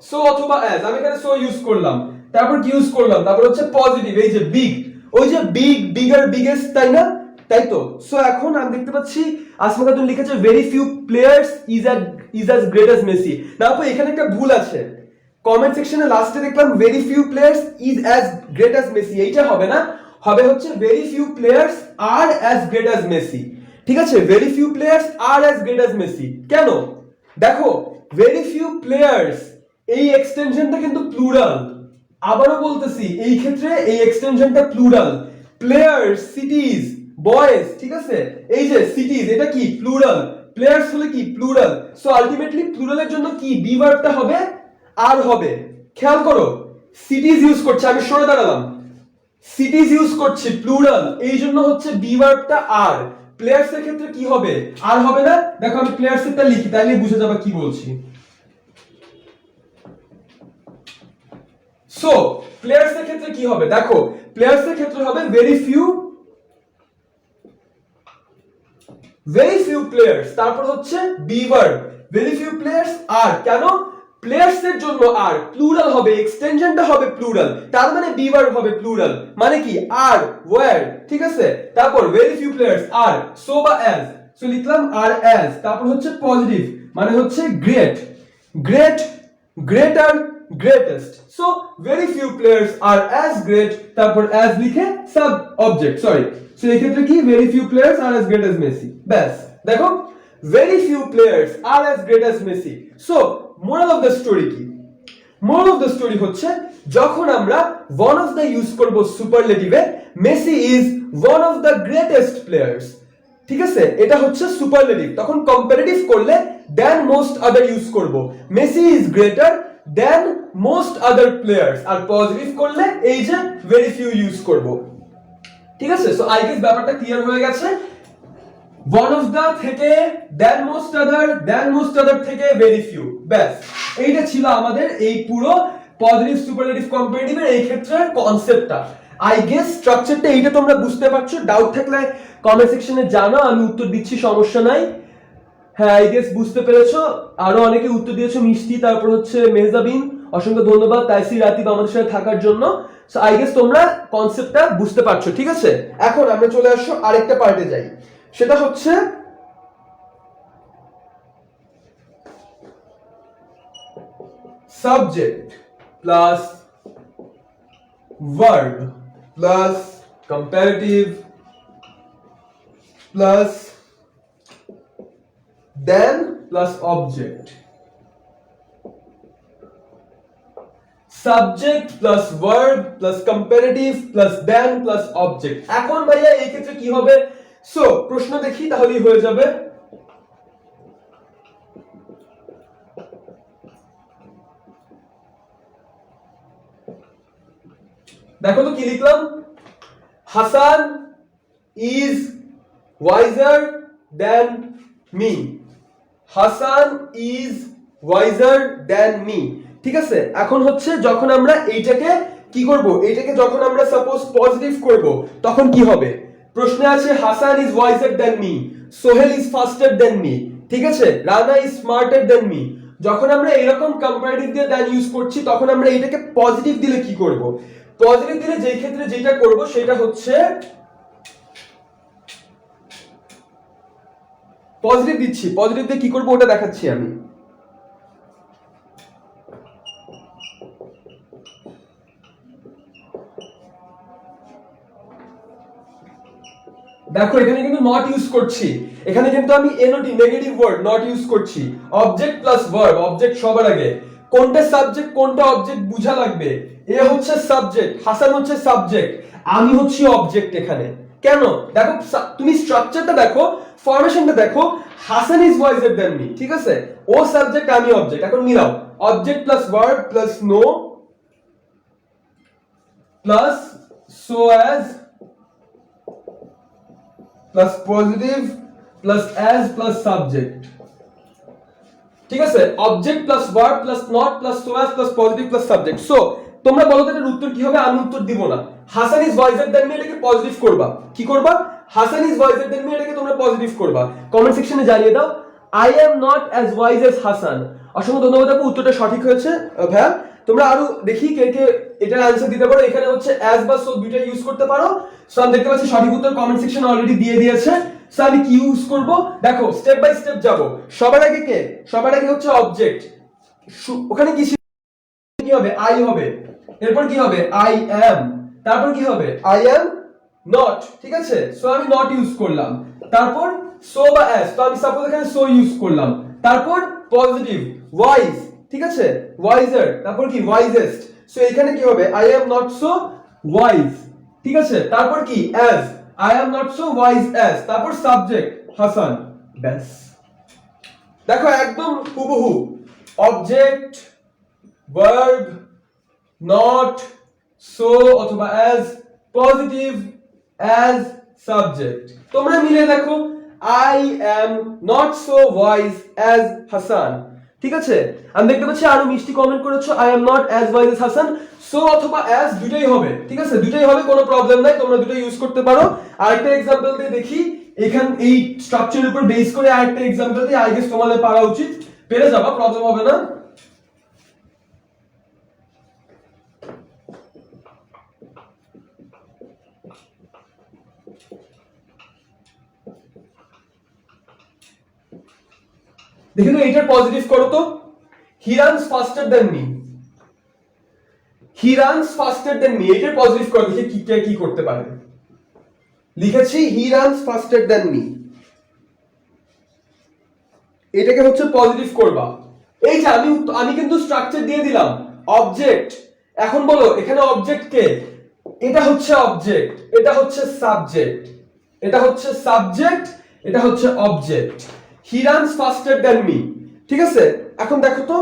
সো অথবা অ্যাজ, আমি এখানে সো ইউজ করলাম, তারপর কি ইউজ করলাম? তারপর হচ্ছে পজিটিভ, এই যে বিগ, ওই যে বিগ, বিগার, বিগেস্ট, তাই না? তাই তো। সো এখন আমি দেখতে পাচ্ছি আসমা খাতুন লিখেছে very few players is as great as Messi. না আপু, এখানে একটা ভুল আছে। কমেন্ট সেকশনে লাস্টে দেখলাম very few players is as great as Messi, এইটা হবে না, হবে হচ্ছে ভেরি ফিউ প্লেয়ার্স আর অ্যাজ গ্রেট অ্যাজ মেসি, ঠিক আছে? ভেরি ফিউ প্লেয়ার্স আর অ্যাজ গ্রেট অ্যাজ মেসি। কেন? দেখো ভেরি ফিউ প্লেয়ার্স, এই এক্সটেনশনটা কিন্তু প্লুরাল। আবারও বলতেছি, এই ক্ষেত্রে এই এক্সটেনশনটা প্লুরাল। প্লেয়ার্স, সিটিজ, বয়েজ, ঠিক আছে? এই যে সিটিজ, এটা কি? প্লুরাল। প্লেয়ার্স হলে কি? প্লুরাল। সো আলটিমেটলি প্লুরালের জন্য কি? বি ভার্বটা হবে আর হবে। খেয়াল করো, সিটিজ ইউজ করছে, আমি সরে দাঁড়ালাম, সিটিজ ইউজ করছে প্লুরাল, এই জন্য হচ্ছে বি ভার্বটা আর। প্লেয়ার্স এর ক্ষেত্রে কি হবে? আর হবে না। দেখো আমি প্লেয়ার্স এরটা লিখি, তাহলে বুঝে যাবে কি বলছি। সো প্লেয়ার্স এর ক্ষেত্রে কি হবে? দেখো প্লেয়ার্স এর ক্ষেত্রে হবে ভেরি ফিউ প্লেয়ার্স, তারপর হচ্ছে be verb, very few players আর। কেন? প্লেয়ার্স এর জন্য আর, প্লুরাল হবে, এক্সটেনশনটা হবে প্লুরাল, তার মানে বি ভার্ব হবে প্লুরাল, মানে কি? আর ওয়ার, ঠিক আছে? তারপর ভেরি ফিউ প্লেয়ার্স আর, সো বা অ্যাজ, সো লিখলাম আর অ্যাজ, তারপর হচ্ছে পজিটিভ, মানে হচ্ছে great, greater, greatest. So very few players are as great, তারপর as লিখে sub object, sorry, so এই ক্ষেত্রে কি very few players are as great as Messi, ব্যাস দেখো very few players are as great as Messi. So moral of the story কি? moral of the story হচ্ছে যখন আমরা one of the ইউজ করব সুপারলেটিভে, Messi is one of the greatest players, ঠিক আছে, এটা হচ্ছে সুপারলেটিভ, তখন কম্পারেটিভ করলে than most other ইউজ করব, Messi is greater than most other players, আর পজিটিভ করলে এই যে very few ইউজ করব, ঠিক আছে। সো আই গেস ব্যাপারটা ক্লিয়ার হয়ে গেছে। one of the থেকে than most other থেকে very few, ব্যাস এইটা ছিল আমাদের এই পুরো পজিটিভ সুপারলেটিভ কম্পারেটিভের এই ক্ষেত্রে কনসেপ্টটা। আই গেস স্ট্রাকচারটা এইটা তোমরা বুঝতে পারছো, ডাউট থাকলে কমেন্ট সেকশনে জানাও, আমি উত্তর দিচ্ছি, সমস্যা নাই। হ্যাঁ আই গেস বুঝতে পেরেছো, আরো অনেকে উত্তর দিয়েছো, মিষ্টি, তারপর হচ্ছে মেহজাবিন, অসংখ্য ধন্যবাদ তাইসি রাতিব আমাদের সাথে থাকার জন্য। সো আই গেস তোমরা কনসেপ্টটা বুঝতে পারছো, ঠিক আছে। এখন আমরা চলে আসো আরেকটা পার্টে যাই, সেটা হচ্ছে subject plus verb plus comparative plus then plus object, subject plus verb plus comparative plus then plus object. এখন ভাইয়া এই ক্ষেত্রে কি হবে? সো প্রশ্ন দেখি তাহলেই হয়ে যাবে। দেখো তো কি লিখলাম, Hasan is wiser than me, Hasan is wiser than me, ঠিক আছে। এখন হচ্ছে যখন আমরা এইটাকে কি করব, এইটাকে যখন আমরা সাপোজ পজিটিভ করব তখন কি হবে? প্রশ্নে আছে Hasan is wiser than me, Sohel is faster then me, ঠিক আছে, Rana is smarter than me. যখন আমরা এরকম কম্পারেটিভ দিয়ে দেন ইউজ করছি তখন আমরা এইটাকে পজিটিভ দিলে কি করব? পজিটিভ দিলে যেই ক্ষেত্রে যেটা করব সেটা হচ্ছে পজিটিভ দিচ্ছি, পজিটিভ দিয়ে কি করব ওটা দেখাচ্ছি আমি। দেখো এখানে কিন্তু নট ইউজ করছি, এখানে কিন্তু আমি N O T negative word not use করছি। অবজেক্ট প্লাস ভার্ব, অবজেক্ট সবার আগে, কোনটা সাবজেক্ট কোনটা অবজেক্ট বুঝা লাগবে। এ হচ্ছে সাবজেক্ট, হাসান হচ্ছে সাবজেক্ট, আমি হচ্ছি অবজেক্ট এখানে। কেন? দেখো তুমি স্ট্রাকচারটা দেখো, ফরমেশনটা দেখো, Hasan is wiser than me, ঠিক আছে, ও সাবজেক্ট আমি অবজেক্ট। এখন মিলাও, object plus verb plus no plus so as plus positive plus as plus subject, ঠিক আছে, object plus verb plus not plus so as plus positive plus subject. So তোমরা বলো তো এর উত্তর কি হবে? আমি উত্তর দিব না। Hasan is wiser than me এটাকে পজিটিভ করবা, কি করবা? Hasan is wiser than me এটাকে তোমরা পজিটিভ করবা। কমেন্ট সেকশনে জানিয়ে দাও I am not as wise as Hasan. অসংখ্য ধন্যবাদ আপু, উত্তরটা সঠিক হয়েছে ভাইয়া। তোমরা আরো দেখি কে কে এটার অ্যানসার দিতে পারো। এখানে হচ্ছে অ্যাজ বা সো দুইটা ইউজ করতে পারো। সো আমি দেখতে পাচ্ছি সঠিক উত্তর কমেন্ট সেকশনে অলরেডি দিয়ে দিয়েছে। সো আমি কি ইউজ করব? দেখো স্টেপ বাই স্টেপ যাব। সবার আগে কে? সবার আগে হচ্ছে অবজেক্ট, ওখানে কি হবে? আই হবে, এরপর কি হবে? আই অ্যাম, তারপর কি হবে? আই অ্যাম নট, ঠিক আছে, সো আমি নট ইউজ করলাম। তারপর সো বা অ্যাজ, তো আমি সাপোজ এখানে সো ইউজ করলাম। তারপর পজিটিভ ওয়াইজ, ঠিক আছে, ওয়াইজার, তারপর কি? ওয়াইজেস্ট। সো এখানে কি হবে? I am not so wise, ঠিক আছে, তারপর কি? As, I am not so wise as, তারপর সাবজেক্ট হাসান, ব্যাস। দেখো একদম হুবহু, অবজেক্ট ভার্ব নট সো অথবা অ্যাজ, পজিটিভ অ্যাজ, সাবজেক্ট। তোমরা মিলে দেখো I am not so wise as Hasan, ঠিক আছে। আমি দেখতে পাচ্ছি আরো মিষ্টি কমেন্ট করেছো I am not as wise as Hasan. So অথবা অ্যাজ দুটোই হবে, ঠিক আছে, দুটোই হবে, কোনো প্রবলেম নাই, তোমরা দুটোই ইউজ করতে পারো। আরেকটা এক্সাম্পল দিয়ে দেখি, এখানে এই স্ট্রাকচারের উপর বেস করে আরেকটা এক্সাম্পল দিয়ে আই গেস তোমাদের পারা উচিত, পেরে যাবা, প্রবলেম হবে না। দেখো তো এইটার পজিটিভ করো তো, he runs ফাস্টার than me, he runs ফাস্টার than me, এটা পজিটিভ করে দেখি কি করতে পারে। লিখেছি হি রানস ফাস্টার দেন মি, এটাকে হচ্ছে পজিটিভ করবা। এই যে আমি কিন্তু স্ট্রাকচার দিয়ে দিলাম অবজেক্ট। এখন বলো এখানে অবজেক্ট কে? এটা হচ্ছে অবজেক্ট, এটা হচ্ছে সাবজেক্ট, এটা হচ্ছে সাবজেক্ট, এটা হচ্ছে object. He runs ফাস্টার than me, ঠিক আছে। এখন দেখো তো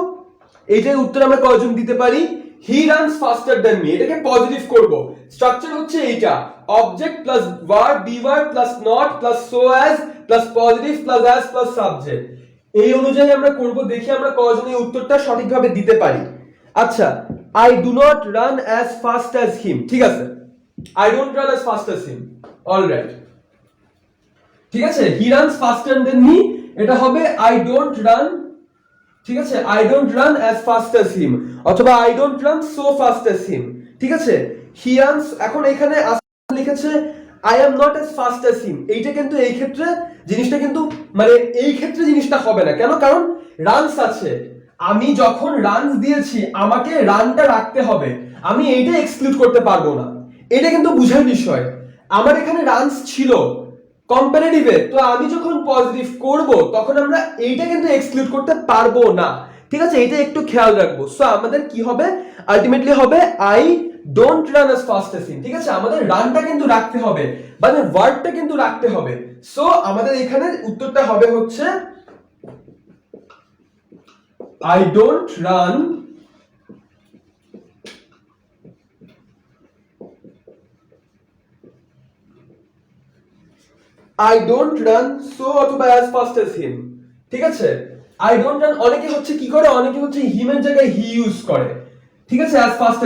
এইটার উত্তর আমরা কয়জন দিতে পারি? হি রানস ফাস্টার দ্যান মি, এটাকে পজিটিভ করব। স্ট্রাকচার হচ্ছে এইটা, object plus verb, B verb plus not plus so as plus positive plus as plus subject. এই অনুযায়ী আমরা করব, দেখি আমরা কয়জন এই উত্তরটা সঠিকভাবে দিতে পারি। আচ্ছা, I do not run as fast as him, ঠিক আছে। I don't run as fast as him, alright, ঠিক আছে। he runs faster than me, এটা হবে I don't run, ঠিক আছে, I don't run as fast as him, অথবা I don't run so fast as him, ঠিক আছে। he runs, এখন এখানে লিখেছে I am not as fast as him, এইটা কিন্তু এই ক্ষেত্রে জিনিসটা কিন্তু মানে এই ক্ষেত্রে জিনিসটা হবে না। কেন? কারণ রানস আছে, আমি যখন রানস দিয়েছি আমাকে রানটা রাখতে হবে, আমি এইটা এক্সক্লুড করতে পারবো না। এটা কিন্তু বুঝার বিষয়। আমার এখানে রানস ছিল কম্পারেটিভে, তো আমি যখন পজিটিভ করব তখন আমরা এইটা কিন্তু এক্সক্লুড করতে পারবো না, ঠিক আছে। এটা একটু খেয়াল রাখবো। সো আমাদের কি হবে? আলটিমেটলি হবে I don't run as fast as him, ঠিক আছে। আমাদের রানটা কিন্তু রাখতে হবে, মানে ওয়ার্ডটা কিন্তু রাখতে হবে। সো আমাদের এখানে উত্তরটা হবে হচ্ছে I don't run so অথবা as fast as him, ঠিক আছে। I don't run, অনেকে হচ্ছে কি করে, অনেকে হচ্ছে him এর জায়গায় he ইউজ করে, ঠিক আছে, as fast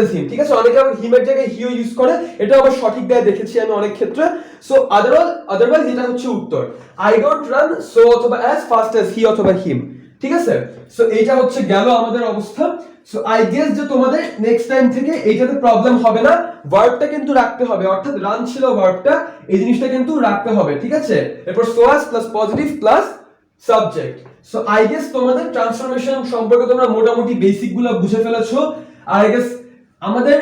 as him, ঠিক আছে। অনেকে আবার him এর জায়গায় he ইউজ করে, এটা আবার সঠিক দেয় দেখেছি আমি অনেক ক্ষেত্রে। সো আদারওয়াইজ এটা হচ্ছে উত্তর I don't run so অথবা as fast as he অথবা him, ঠিক আছে। সো এইটা হচ্ছে গেল আমাদের অবস্থা। সো আই গেস যে তোমাদের নেক্সট টাইম থেকে এইটাতে প্রবলেম হবে না, ভার্বটা কিন্তু রাখতে হবে, অর্থাৎ রান ছিল ভার্বটা, এই জিনিসটা কিন্তু রাখতে হবে, ঠিক আছে। এরপর so as plus positive plus subject. So I guess তোমাদের ট্রান্সফরমেশন সম্পর্কে তোমরা মোটামুটি বেসিক গুলো বুঝে ফেলেছো। আই গেস আমাদের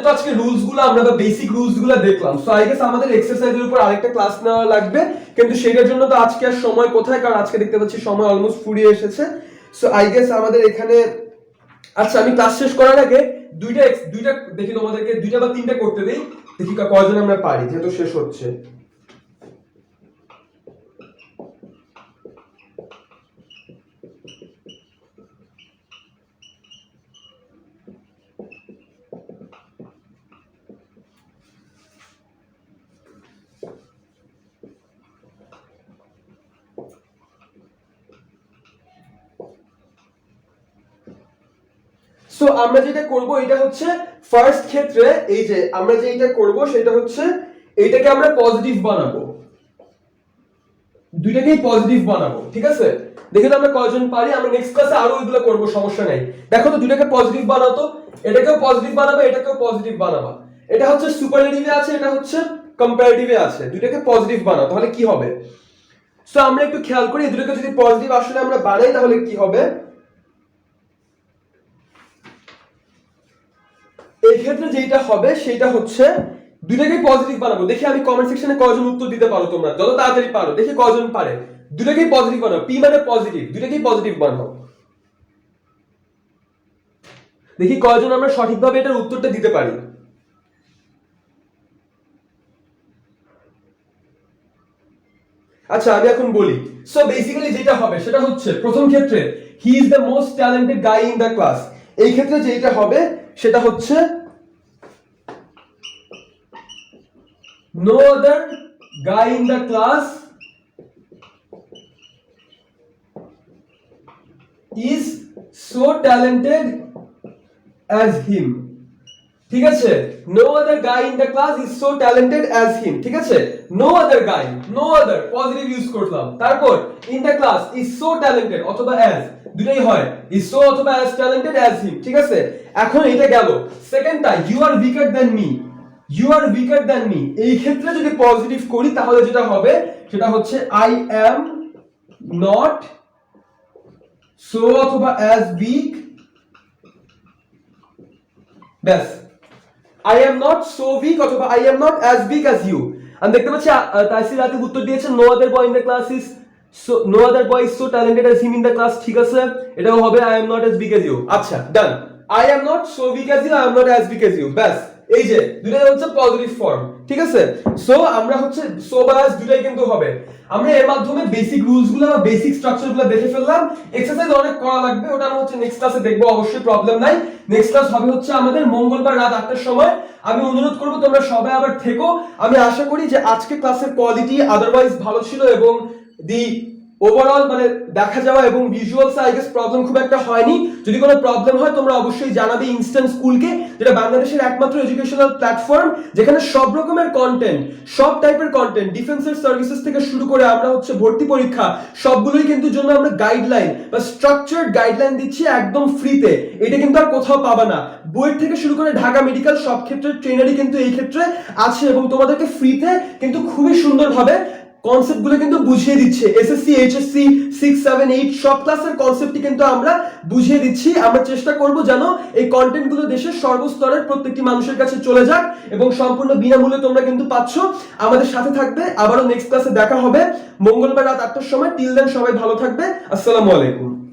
তো আজকে রুলস গুলো আমরা তো বেসিক রুলস গুলো দেখলাম। সো আই গেস আমাদের এক্সারসাইজের উপর আরেকটা ক্লাস নেওয়া লাগবে, কিন্তু সেটার জন্য তো আজকে আর সময় কোথায়, কারণ আজকে দেখতে পাচ্ছি সময় অলমোস্ট ফুরিয়ে এসেছে। সো আই গেস আমাদের এখানে, আচ্ছা আমি ক্লাস শেষ করার আগে দুইটা দেখি তোমাদেরকে দুইটা বা তিনটা করতে দেই, দেখি কয়জন আমরা পারি, যেহেতু শেষ হচ্ছে। সো আমরা যেটা করব এটা হচ্ছে ফার্স্ট ক্ষেত্রে, এই যে আমরা যে এটা করব সেটা হচ্ছে এইটাকে আমরা পজিটিভ বানাবো, দুইটাকেই পজিটিভ বানাবো, ঠিক আছে। দেখে তো আমরা কয়জন পারি, আমরা নেক্সট ক্লাসে আরো এগুলো করব, সমস্যা নাই। দেখো তো দুইটাকে পজিটিভ বানাতো, এটাকেও পজিটিভ বানাবে, এটাকেও পজিটিভ বানাবা। এটা হচ্ছে সুপারলেটিভে আছে, এটা হচ্ছে কম্পারেটিভে আছে, দুইটাকে পজিটিভ বানাও, তাহলে কি হবে? সো আমরা একটু খেয়াল করি, এই দুটোকে যদি পজিটিভ আসলে আমরা বানাই তাহলে কি হবে। এই ক্ষেত্রে যেটা হবে সেটা হচ্ছে দুইটাকেই পজিটিভ বানাবো। দেখি আমি কমেন্ট সেকশনে কয়জন উত্তর দিতে পারো, তোমরা যত তাড়াতাড়ি পারো দেখি কয়জন পারে। দুইটাকেই পজিটিভ বানাও, পি মানে পজিটিভ, দুইটাকেই পজিটিভ বানাও। দেখি কয়জন আমরা সঠিকভাবে এটার উত্তরটা দিতে পারি। আচ্ছা আমি এখন বলি। সো বেসিক্যালি যেটা হবে সেটা হচ্ছে প্রথম ক্ষেত্রে হি is the most talented guy in the class, এই ক্ষেত্রে যেটা হবে সেটা হচ্ছে no other guy in the class is so talented as him, ঠিক আছে। no other guy in the class is so talented as him, ঠিক আছে। no other guy, no other positive use করলাম, তারপর in the class is so talented অথবা as, দুটোই হয়, is so অথবা as talented as him, ঠিক আছে। এখন এটা গেল। সেকেন্ডটা you are weaker than me, you are weaker than me, এই ক্ষেত্রে যদি পজিটিভ করি তাহলে যেটা হবে সেটা হচ্ছে I am not so অথবা as weak ব্যাস, I am not so weak অথবা I am not as weak as you। আমি দেখতে পাচ্ছি তাইসির রাতে উত্তর দিয়েছেন no other boy in the class is so no other boy is so talented as him in the class। ঠিক আছে, এটাও হবে I am not as big as you। আচ্ছা ডান, I am not so weak as you, I am not as big as you। ব্যাস, এই যে দুটোই হচ্ছে পজিটিভ ফর্ম। ঠিক আছে, সো আমরা হচ্ছে সো বা as দুটোই কিন্তু হবে। আমরা এর মাধ্যমে বেসিক রুলস গুলো বা বেসিক স্ট্রাকচার গুলো দেখে ফেললাম। এক্সারসাইজ অনেক করা লাগবে, ওটা আমরা হচ্ছে নেক্সট ক্লাসে দেখবো, অবশ্যই প্রবলেম নাই। নেক্সট ক্লাস হবে হচ্ছে আমাদের মঙ্গলবার রাত 8টার সময়। আমি অনুরোধ করব তোমরা সবাই আবার থেকো। আমি আশা করি যে আজকে ক্লাসের কোয়ালিটি আদারওয়াইজ ভালো ছিল এবং দি ওভারঅল মানে দেখা যাওয়া এবং ভিজুয়ালস আই গেস প্রবলেম খুব একটা হয়নি। যদি কোনো প্রবলেম হয় তোমরা অবশ্যই জানাবে ইনস্ট্যান্ট স্কুলকে, যেটা বাংলাদেশের একমাত্র এডুকেশনাল প্ল্যাটফর্ম যেখানে সব রকমের কন্টেন্ট, সব টাইপের কন্টেন্ট, ডিফেন্সের সার্ভিসেস থেকে শুরু করে আমরা হচ্ছে ভর্তি পরীক্ষা সবগুলোই কিন্তু জন্য আমরা গাইডলাইন বা স্ট্রাকচার্ড গাইডলাইন দিচ্ছি একদম ফ্রিতে। এটা কিন্তু আর কোথাও পাবা না। বুয়েট থেকে শুরু করে ঢাকা মেডিকেল সব ক্ষেত্রে ট্রেনারই কিন্তু এই ক্ষেত্রে আছে এবং তোমাদেরকে ফ্রিতে কিন্তু খুবই সুন্দরভাবে কনসেপ্ট গুলো কিন্তু বুঝিয়ে দিচ্ছে। এসএসসি, এইচএসসি 6, 7, 8 সব ক্লাসের কনসেপ্টই কিন্তু আমরা বুঝিয়ে দিচ্ছি। আমরা চেষ্টা করব যেন এই কন্টেন্ট গুলো দেশের সর্বস্তরের প্রত্যেকটি মানুষের কাছে চলে যাক এবং সম্পূর্ণ বিনামূল্যে তোমরা কিন্তু পাচ্ছ। আমাদের সাথে থাকবে, আবারও নেক্সট ক্লাসে দেখা হবে মঙ্গলবার রাত 8টার সময়। টিল দেন সবাই ভালো থাকবে। আসসালামু আলাইকুম।